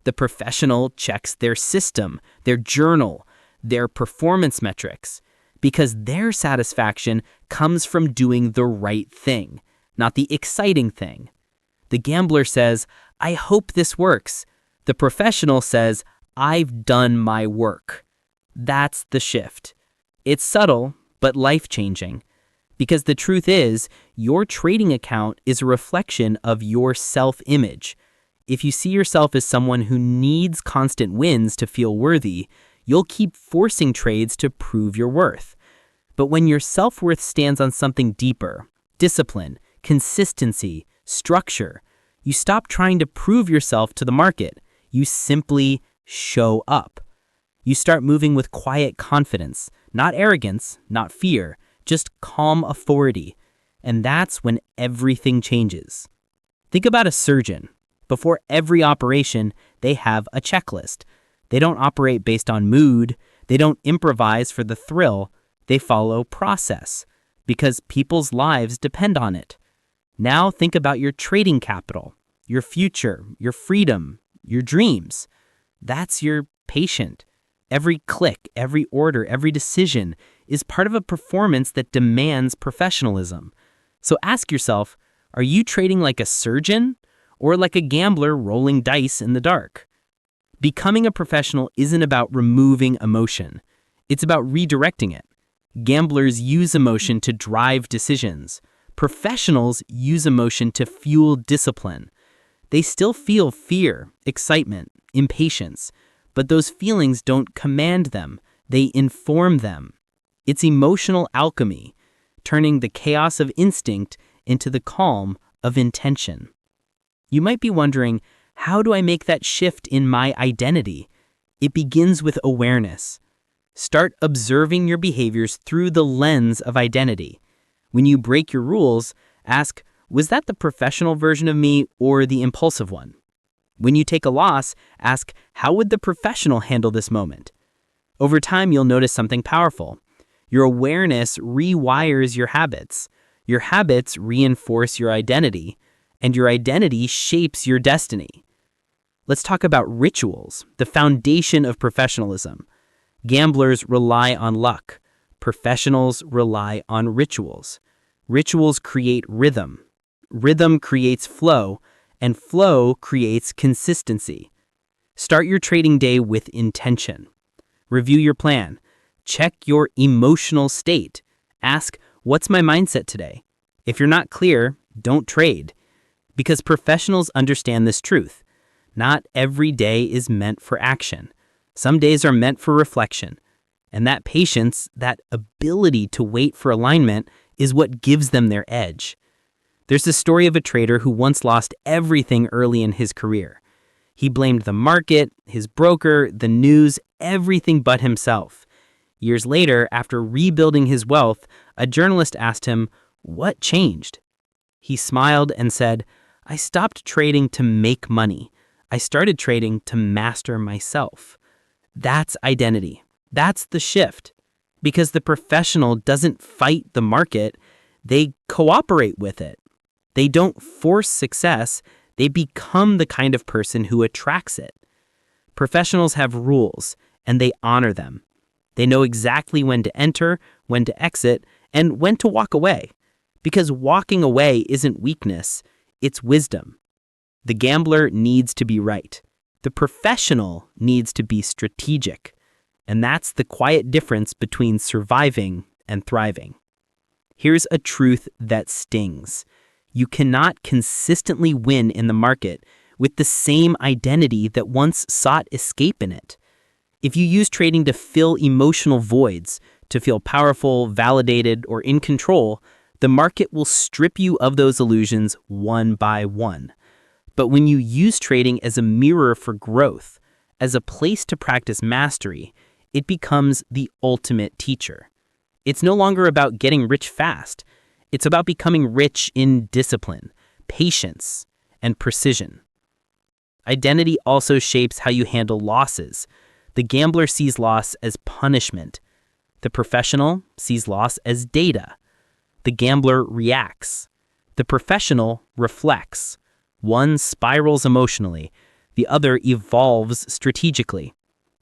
The professional checks their system, their journal, their performance metrics, because their satisfaction comes from doing the right thing, not the exciting thing. The gambler says, "I hope this works." The professional says, "I've done my work." That's the shift. It's subtle, but life-changing. Because the truth is, your trading account is a reflection of your self-image. If you see yourself as someone who needs constant wins to feel worthy, you'll keep forcing trades to prove your worth. But when your self-worth stands on something deeper, discipline, consistency, structure, you stop trying to prove yourself to the market. You simply show up. You start moving with quiet confidence, not arrogance, not fear, just calm authority. And that's when everything changes. Think about a surgeon. Before every operation, they have a checklist. They don't operate based on mood. They don't improvise for the thrill. They follow process because people's lives depend on it. Now think about your trading capital, your future, your freedom, your dreams. That's your patient. Every click, every order, every decision is part of a performance that demands professionalism. So ask yourself, are you trading like a surgeon or like a gambler rolling dice in the dark? Becoming a professional isn't about removing emotion. It's about redirecting it. Gamblers use emotion to drive decisions. Professionals use emotion to fuel discipline. They still feel fear, excitement, impatience, but those feelings don't command them. They inform them. It's emotional alchemy, turning the chaos of instinct into the calm of intention. You might be wondering, how do I make that shift in my identity? It begins with awareness. Start observing your behaviors through the lens of identity. When you break your rules, ask, was that the professional version of me or the impulsive one? When you take a loss, ask, how would the professional handle this moment? Over time, you'll notice something powerful. Your awareness rewires your habits. Your habits reinforce your identity, and your identity shapes your destiny. Let's talk about rituals, the foundation of professionalism. Gamblers rely on luck. Professionals rely on rituals. Rituals create rhythm. Rhythm creates flow, and flow creates consistency. Start your trading day with intention. Review your plan. Check your emotional state. Ask, what's my mindset today? If you're not clear, don't trade. Because professionals understand this truth. Not every day is meant for action. Some days are meant for reflection. And that patience, that ability to wait for alignment, is what gives them their edge. There's the story of a trader who once lost everything early in his career. He blamed the market, his broker, the news, everything but himself. Years later, after rebuilding his wealth, a journalist asked him, "What changed?" He smiled and said, "I stopped trading to make money. I started trading to master myself." That's identity. That's the shift. Because the professional doesn't fight the market, they cooperate with it. They don't force success, They become the kind of person who attracts it. Professionals have rules, and they honor them. They know exactly when to enter, when to exit, and when to walk away. Because walking away isn't weakness, it's wisdom. The gambler needs to be right. The professional needs to be strategic. And that's the quiet difference between surviving and thriving. Here's a truth that stings. You cannot consistently win in the market with the same identity that once sought escape in it. If you use trading to fill emotional voids, to feel powerful, validated, or in control, the market will strip you of those illusions one by one. But when you use trading as a mirror for growth, as a place to practice mastery, it becomes the ultimate teacher. It's no longer about getting rich fast. It's about becoming rich in discipline, patience, and precision. Identity also shapes how you handle losses. The gambler sees loss as punishment. The professional sees loss as data. The gambler reacts. The professional reflects. One spirals emotionally. The other evolves strategically.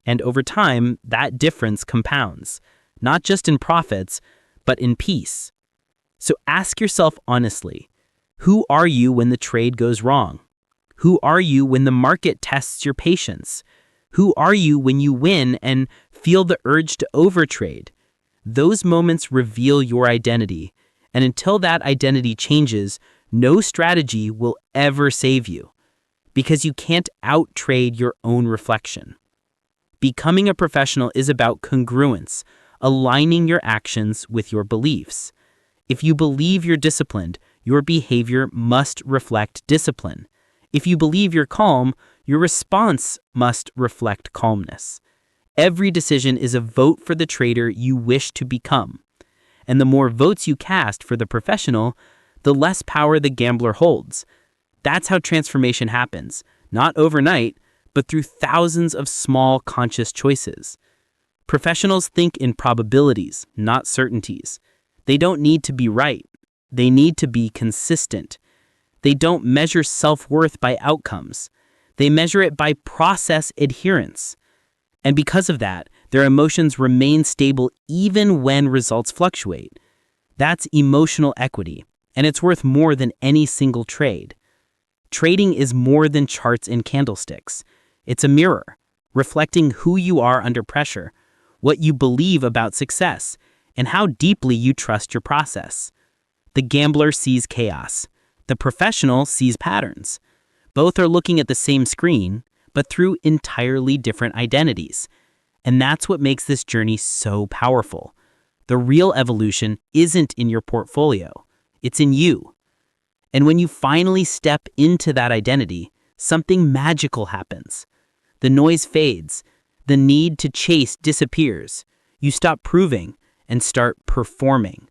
And over time, that difference compounds, not just in profits, but in peace. So ask yourself honestly, who are you when the trade goes wrong? Who are you when the market tests your patience? Who are you when you win and feel the urge to overtrade? Those moments reveal your identity, and until that identity changes, no strategy will ever save you, because you can't outtrade your own reflection. Becoming a professional is about congruence, aligning your actions with your beliefs. If you believe you're disciplined, your behavior must reflect discipline. If you believe you're calm, your response must reflect calmness. Every decision is a vote for the trader you wish to become. And the more votes you cast for the professional, the less power the gambler holds. That's how transformation happens, not overnight, but through thousands of small conscious choices. Professionals think in probabilities, not certainties. They don't need to be right. They need to be consistent. They don't measure self-worth by outcomes. They measure it by process adherence. And because of that, their emotions remain stable even when results fluctuate. That's emotional equity, and it's worth more than any single trade. Trading is more than charts and candlesticks. It's a mirror, reflecting who you are under pressure, what you believe about success, and how deeply you trust your process. The gambler sees chaos. The professional sees patterns. Both are looking at the same screen, but through entirely different identities. And that's what makes this journey so powerful. The real evolution isn't in your portfolio. It's in you. And when you finally step into that identity, something magical happens. The noise fades. The need to chase disappears. You stop proving and start performing.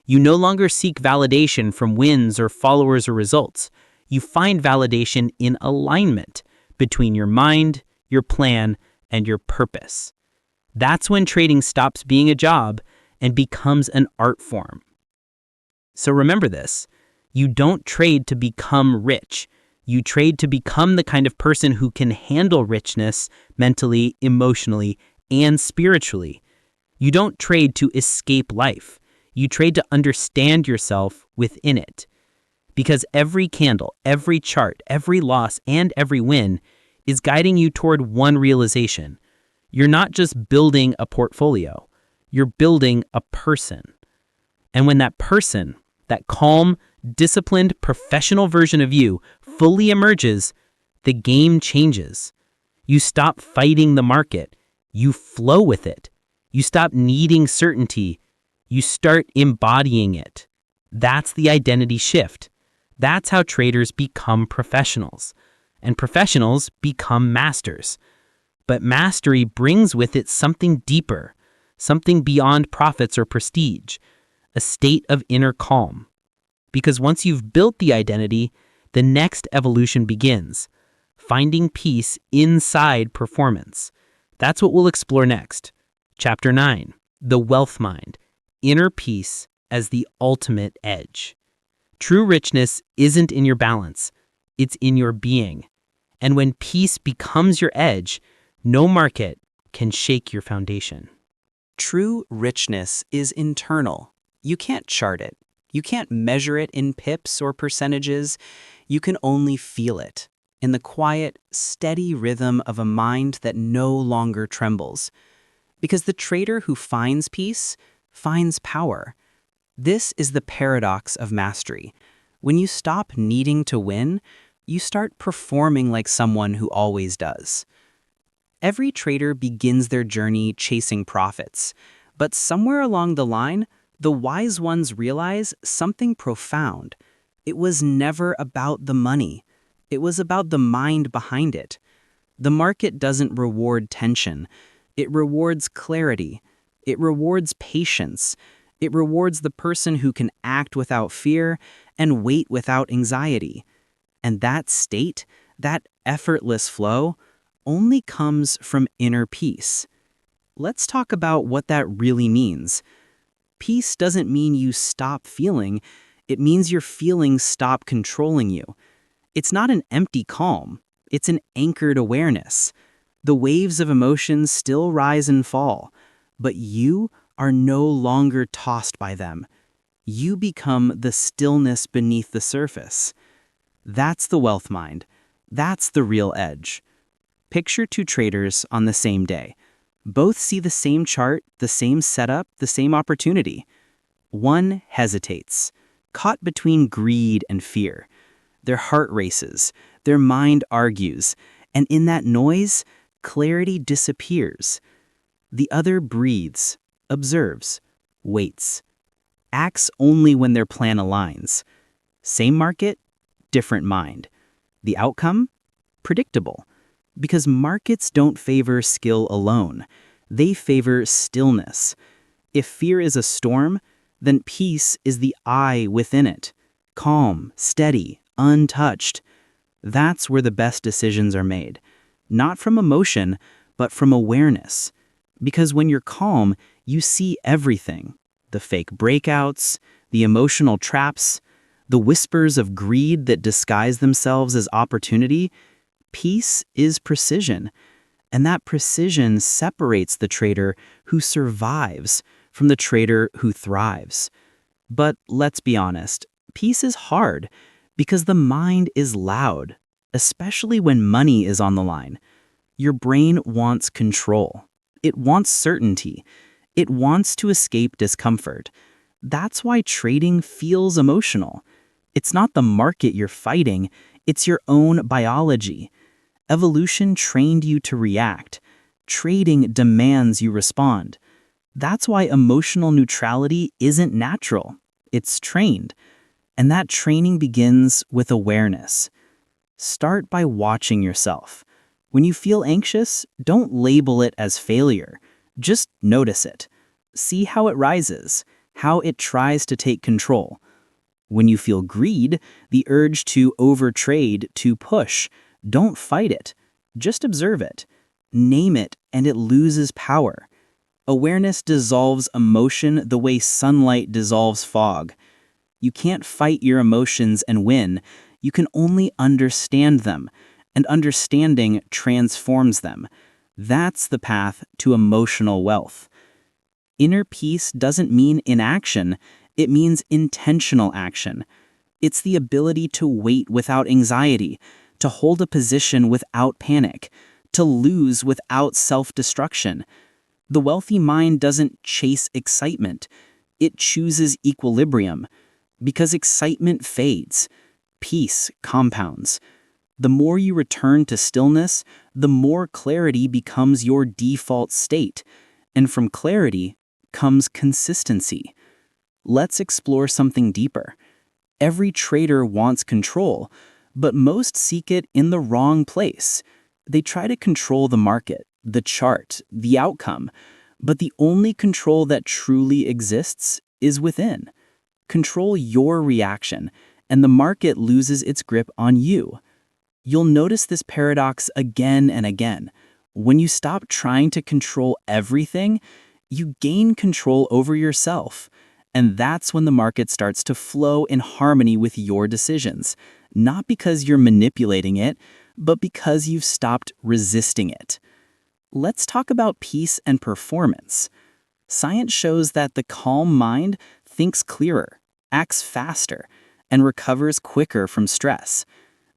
You no longer seek validation from wins or followers or results. You find validation in alignment between your mind, your plan, and your purpose. That's when trading stops being a job and becomes an art form. So remember this, you don't trade to become rich. You trade to become the kind of person who can handle richness mentally, emotionally, and spiritually. You don't trade to escape life. You trade to understand yourself within it. Because every candle, every chart, every loss, and every win is guiding you toward one realization. You're not just building a portfolio. You're building a person. And when that person, that calm, disciplined, professional version of you fully emerges, the game changes. You stop fighting the market. You flow with it. You stop needing certainty. You start embodying it. That's the identity shift. That's how traders become professionals. And professionals become masters. But mastery brings with it something deeper, something beyond profits or prestige, a state of inner calm. Because once you've built the identity, the next evolution begins, finding peace inside performance. That's what we'll explore next. Chapter 9, The Wealth Mind, Inner Peace as the Ultimate Edge. True richness isn't in your balance. it's in your being. And when peace becomes your edge, no market can shake your foundation. True richness is internal. You can't chart it. You can't measure it in pips or percentages. You can only feel it in the quiet, steady rhythm of a mind that no longer trembles. Because the trader who finds peace finds power. This is the paradox of mastery. When you stop needing to win, you start performing like someone who always does. Every trader begins their journey chasing profits, but somewhere along the line, the wise ones realize something profound. It was never about the money. It was about the mind behind it. The market doesn't reward tension. It rewards clarity. It rewards patience. It rewards the person who can act without fear and wait without anxiety. And that state, that effortless flow, only comes from inner peace. Let's talk about what that really means. Peace doesn't mean you stop feeling, it means your feelings stop controlling you. It's not an empty calm, it's an anchored awareness. The waves of emotions still rise and fall, but you are no longer tossed by them. You become the stillness beneath the surface. That's the wealth mind. That's the real edge. Picture two traders on the same day. Both see the same chart, the same setup, the same opportunity. One hesitates, caught between greed and fear. Their heart races, their mind argues, and in that noise, clarity disappears. The other breathes, observes, waits, acts only when their plan aligns. Same market, different mind. The outcome? Predictable. Because markets don't favor skill alone. They favor stillness. If fear is a storm, then peace is the eye within it. Calm, steady, untouched. That's where the best decisions are made. Not from emotion, but from awareness. Because when you're calm, you see everything. The fake breakouts, the emotional traps, the whispers of greed that disguise themselves as opportunity. Peace is precision, and that precision separates the trader who survives from the trader who thrives. But let's be honest, peace is hard because the mind is loud, especially when money is on the line. Your brain wants control. It wants certainty. It wants to escape discomfort. That's why trading feels emotional. It's not the market you're fighting, it's your own biology. Evolution trained you to react. Trading demands you respond. That's why emotional neutrality isn't natural. It's trained. And that training begins with awareness. Start by watching yourself. When you feel anxious, don't label it as failure. Just notice it. See how it rises, how it tries to take control. When you feel greed, the urge to overtrade, to push, don't fight it. Just observe it. Name it, and it loses power. Awareness dissolves emotion the way sunlight dissolves fog. You can't fight your emotions and win. You can only understand them, and understanding transforms them. That's the path to emotional wealth. Inner peace doesn't mean inaction, it means intentional action. It's the ability to wait without anxiety, to hold a position without panic, to lose without self-destruction. The wealthy mind doesn't chase excitement. It chooses equilibrium. Because excitement fades, peace compounds. The more you return to stillness, the more clarity becomes your default state. And from clarity comes consistency. Let's explore something deeper. Every trader wants control, but most seek it in the wrong place. They try to control the market, the chart, the outcome, but the only control that truly exists is within. Control your reaction, and the market loses its grip on you. You'll notice this paradox again and again. When you stop trying to control everything, you gain control over yourself. And that's when the market starts to flow in harmony with your decisions, not because you're manipulating it, but because you've stopped resisting it. Let's talk about peace and performance. Science shows that the calm mind thinks clearer, acts faster, and recovers quicker from stress.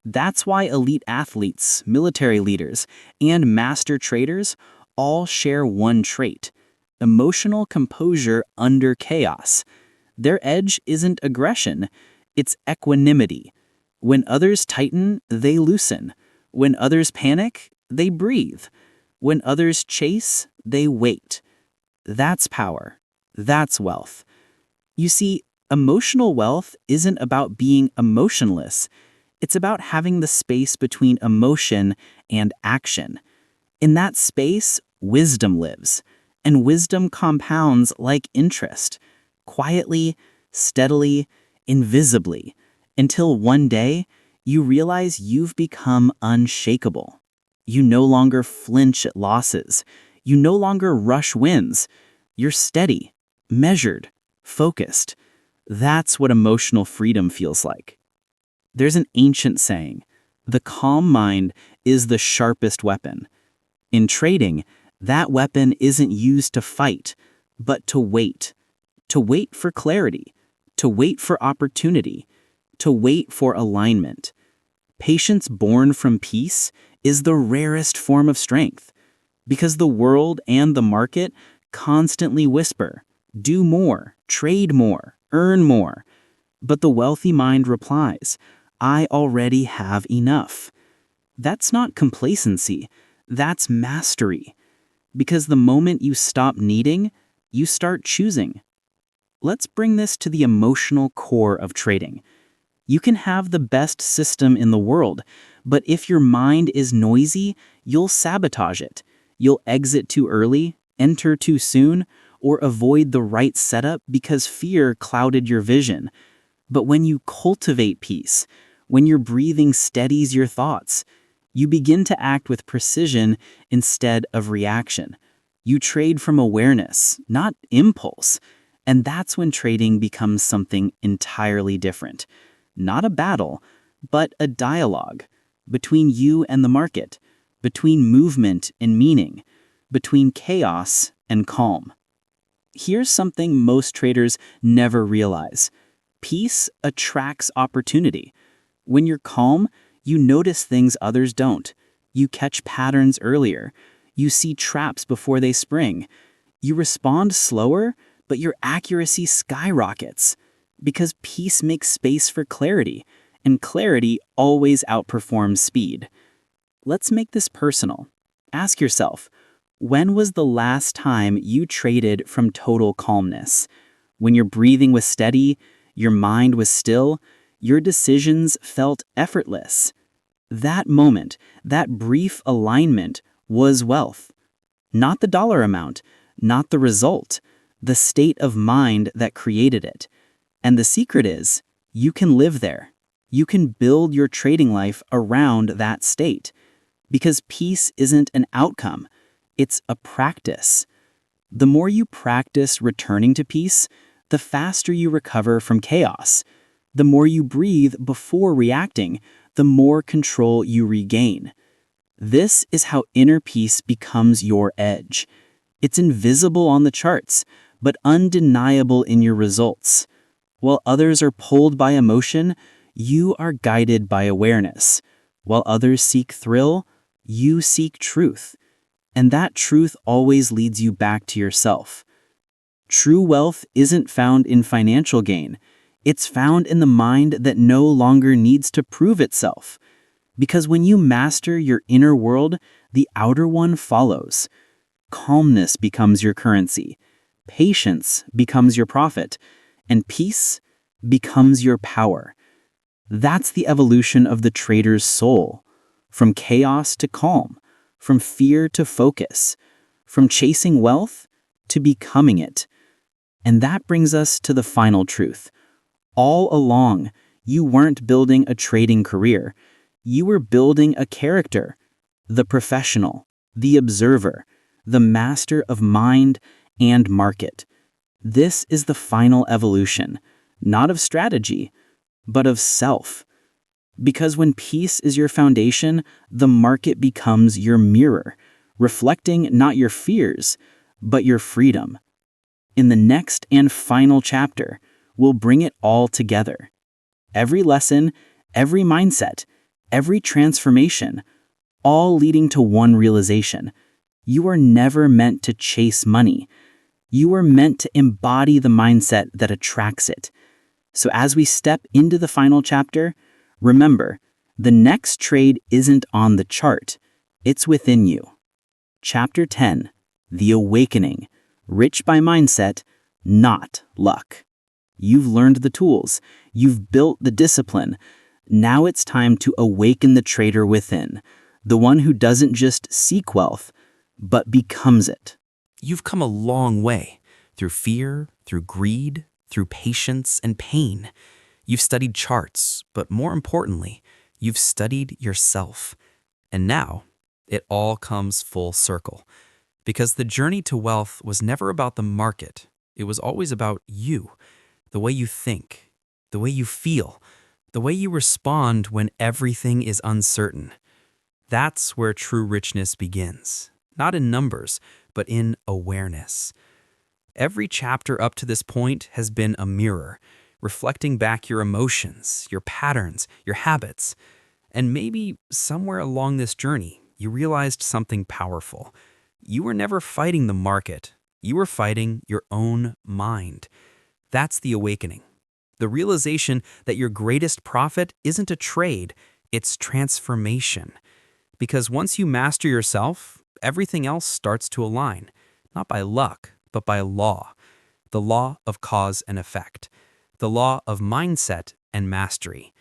That's why elite athletes, military leaders, and master traders all share one trait: emotional composure under chaos. Their edge isn't aggression, it's equanimity. When others tighten, they loosen. When others panic, they breathe. When others chase, they wait. That's power. That's wealth. You see, emotional wealth isn't about being emotionless. It's about having the space between emotion and action. In that space, wisdom lives, and wisdom compounds like interest, quietly, steadily, invisibly, until one day you realize you've become unshakable. You no longer flinch at losses. You no longer rush wins. You're steady, measured, focused. That's what emotional freedom feels like. There's an ancient saying, the calm mind is the sharpest weapon. In trading, that weapon isn't used to fight, but to wait for clarity, to wait for opportunity, to wait for alignment. Patience born from peace is the rarest form of strength, because the world and the market constantly whisper, do more, trade more, earn more. But the wealthy mind replies, I already have enough. That's not complacency, that's mastery. Because the moment you stop needing, you start choosing. Let's bring this to the emotional core of trading. You can have the best system in the world, but if your mind is noisy, you'll sabotage it. You'll exit too early, enter too soon, or avoid the right setup because fear clouded your vision. But when you cultivate peace, when your breathing steadies your thoughts, you begin to act with precision instead of reaction. You trade from awareness, not impulse. And that's when trading becomes something entirely different. Not a battle, but a dialogue between you and the market, between movement and meaning, between chaos and calm. Here's something most traders never realize. Peace attracts opportunity. When you're calm, you notice things others don't. You catch patterns earlier. You see traps before they spring. You respond slower, but your accuracy skyrockets. Because peace makes space for clarity, and clarity always outperforms speed. Let's make this personal. Ask yourself, when was the last time you traded from total calmness? When your breathing was steady, your mind was still, your decisions felt effortless. That moment, that brief alignment, was wealth. Not the dollar amount, not the result, the state of mind that created it. And the secret is, you can live there. You can build your trading life around that state. Because peace isn't an outcome, it's a practice. The more you practice returning to peace, the faster you recover from chaos. The more you breathe before reacting, the more control you regain. This is how inner peace becomes your edge. It's invisible on the charts, but undeniable in your results. While others are pulled by emotion, you are guided by awareness. While others seek thrill, you seek truth. And that truth always leads you back to yourself. True wealth isn't found in financial gain. It's found in the mind that no longer needs to prove itself. Because when you master your inner world, the outer one follows. Calmness becomes your currency. Patience becomes your profit. And peace becomes your power. That's the evolution of the trader's soul. From chaos to calm, from fear to focus, from chasing wealth to becoming it. And that brings us to the final truth. All along, you weren't building a trading career. You were building a character, the professional, the observer, the master of mind and market. This is the final evolution, not of strategy, but of self. Because when peace is your foundation, the market becomes your mirror, reflecting not your fears, but your freedom. In the next and final chapter, we'll bring it all together. Every lesson, every mindset, every transformation, all leading to one realization. You are never meant to chase money. You are meant to embody the mindset that attracts it. So as we step into the final chapter, remember, the next trade isn't on the chart. It's within you. Chapter 10, The Awakening, Rich by Mindset, Not Luck. You've learned the tools. You've built the discipline. Now it's time to awaken the trader within, the one who doesn't just seek wealth, but becomes it. You've come a long way, through fear, through greed, through patience and pain. You've studied charts, but more importantly, you've studied yourself. And now, it all comes full circle. Because the journey to wealth was never about the market. It was always about you, the way you think, the way you feel, the way you respond when everything is uncertain. That's where true richness begins. Not in numbers, but in awareness. Every chapter up to this point has been a mirror, reflecting back your emotions, your patterns, your habits. And maybe somewhere along this journey, you realized something powerful. You were never fighting the market. You were fighting your own mind. That's the awakening. The realization that your greatest profit isn't a trade, it's transformation. Because once you master yourself, everything else starts to align, not by luck, but by law. The law of cause and effect. The law of mindset and mastery.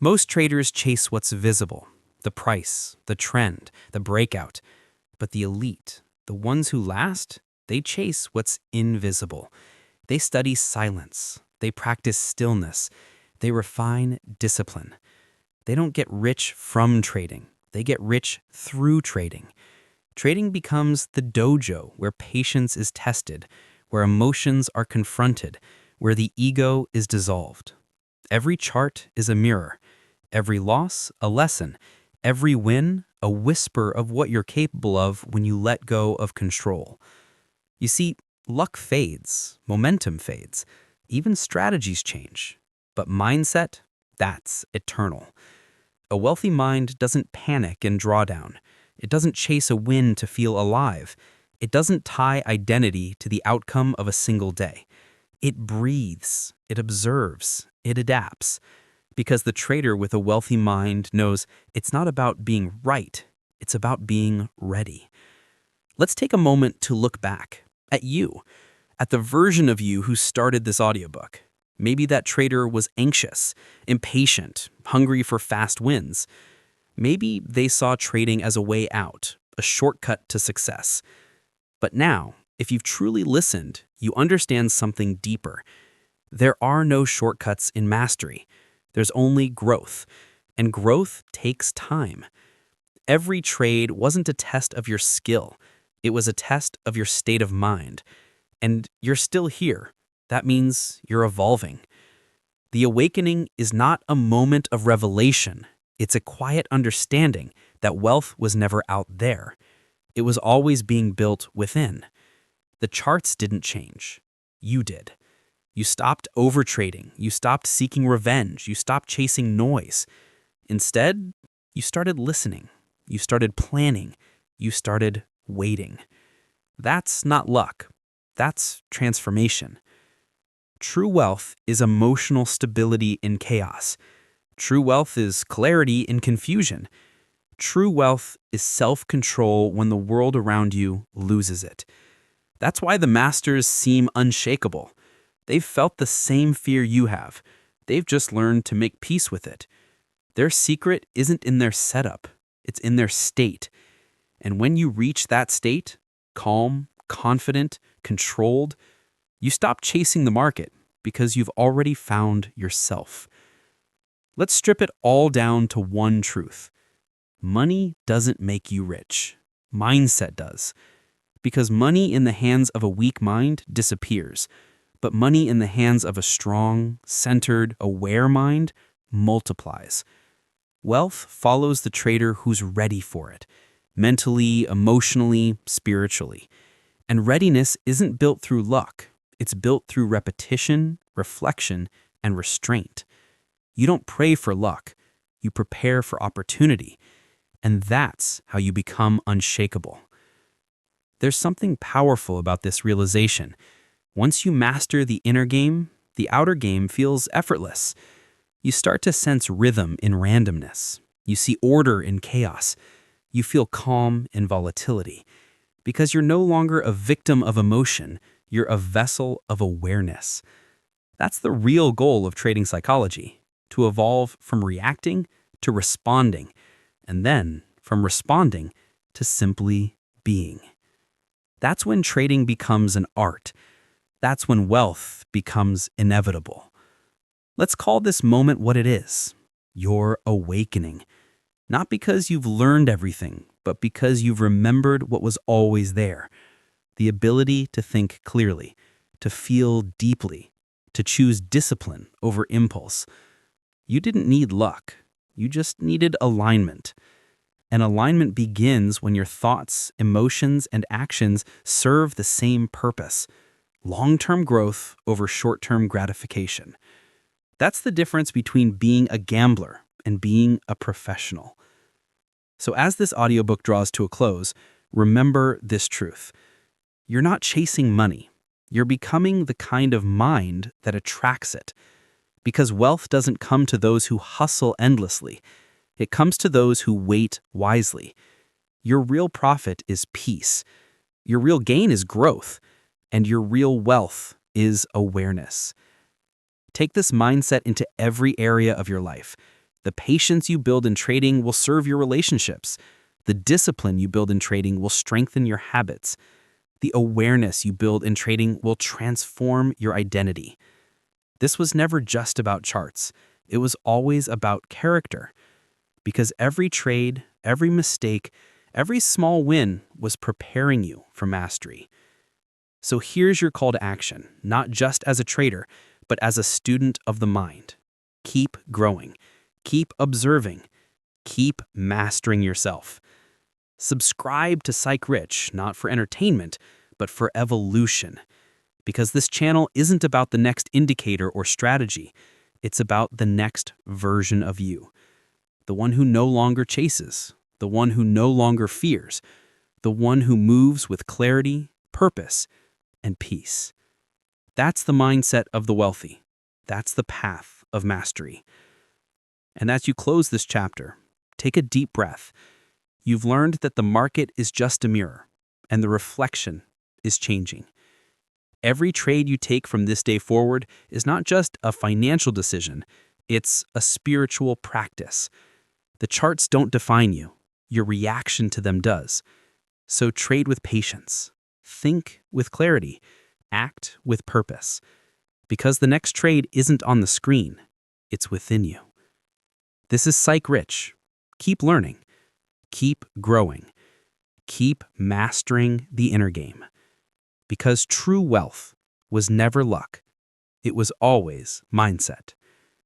Most traders chase what's visible, the price, the trend, the breakout. But the elite, the ones who last, they chase what's invisible. They study silence. They practice stillness. They refine discipline. They don't get rich from trading. They get rich through trading. Trading becomes the dojo where patience is tested, where emotions are confronted, where the ego is dissolved. Every chart is a mirror. Every loss, a lesson. Every win, a whisper of what you're capable of when you let go of control. You see, luck fades, momentum fades, even strategies change. But mindset, that's eternal. A wealthy mind doesn't panic in drawdown. It doesn't chase a win to feel alive. It doesn't tie identity to the outcome of a single day. It breathes, it observes, it adapts. Because the trader with a wealthy mind knows it's not about being right, it's about being ready. Let's take a moment to look back at you, at the version of you who started this audiobook. Maybe that trader was anxious, impatient, hungry for fast wins. Maybe they saw trading as a way out, a shortcut to success. But now, if you've truly listened, you understand something deeper. There are no shortcuts in mastery. There's only growth, and growth takes time. Every trade wasn't a test of your skill. It was a test of your state of mind. And you're still here. That means you're evolving. The awakening is not a moment of revelation. It's a quiet understanding that wealth was never out there. It was always being built within. The charts didn't change. You did. You stopped overtrading. You stopped seeking revenge. You stopped chasing noise. Instead, you started listening. You started planning. You started waiting. That's not luck. That's transformation. True wealth is emotional stability in chaos. True wealth is clarity in confusion. True wealth is self-control when the world around you loses it. That's why the masters seem unshakable. They've felt the same fear you have. They've just learned to make peace with it. Their secret isn't in their setup. It's in their state. And when you reach that state, calm, confident, controlled, you stop chasing the market because you've already found yourself. Let's strip it all down to one truth. Money doesn't make you rich. Mindset does. Because money in the hands of a weak mind disappears, but money in the hands of a strong, centered, aware mind multiplies. Wealth follows the trader who's ready for it, mentally, emotionally, spiritually. And readiness isn't built through luck. It's built through repetition, reflection, and restraint. You don't pray for luck. You prepare for opportunity. And that's how you become unshakable. There's something powerful about this realization. Once you master the inner game, the outer game feels effortless. You start to sense rhythm in randomness. You see order in chaos. You feel calm in volatility. Because you're no longer a victim of emotion, you're a vessel of awareness. That's the real goal of trading psychology, to evolve from reacting to responding, and then from responding to simply being. That's when trading becomes an art. That's when wealth becomes inevitable. Let's call this moment what it is, your awakening. Not because you've learned everything, but because you've remembered what was always there. The ability to think clearly, to feel deeply, to choose discipline over impulse. You didn't need luck. You just needed alignment. And alignment begins when your thoughts, emotions, and actions serve the same purpose: long-term growth over short-term gratification. That's the difference between being a gambler and being a professional. So as this audiobook draws to a close, remember this truth. You're not chasing money. You're becoming the kind of mind that attracts it. Because wealth doesn't come to those who hustle endlessly. It comes to those who wait wisely. Your real profit is peace. Your real gain is growth. And your real wealth is awareness. Take this mindset into every area of your life. The patience you build in trading will serve your relationships. The discipline you build in trading will strengthen your habits. The awareness you build in trading will transform your identity. This was never just about charts. It was always about character. Because every trade, every mistake, every small win was preparing you for mastery. So here's your call to action, not just as a trader, but as a student of the mind. Keep growing. Keep observing. Keep mastering yourself. Subscribe to Psych Rich, not for entertainment, but for evolution. Because this channel isn't about the next indicator or strategy. It's about the next version of you. The one who no longer chases. The one who no longer fears. The one who moves with clarity, purpose, and peace. That's the mindset of the wealthy. That's the path of mastery. And as you close this chapter, take a deep breath. You've learned that the market is just a mirror, and the reflection is changing. Every trade you take from this day forward is not just a financial decision, it's a spiritual practice. The charts don't define you. Your reaction to them does. So trade with patience. Think with clarity. Act with purpose. Because the next trade isn't on the screen, it's within you. This is Psych Rich. Keep learning. Keep growing. Keep mastering the inner game. Because true wealth was never luck. It was always mindset.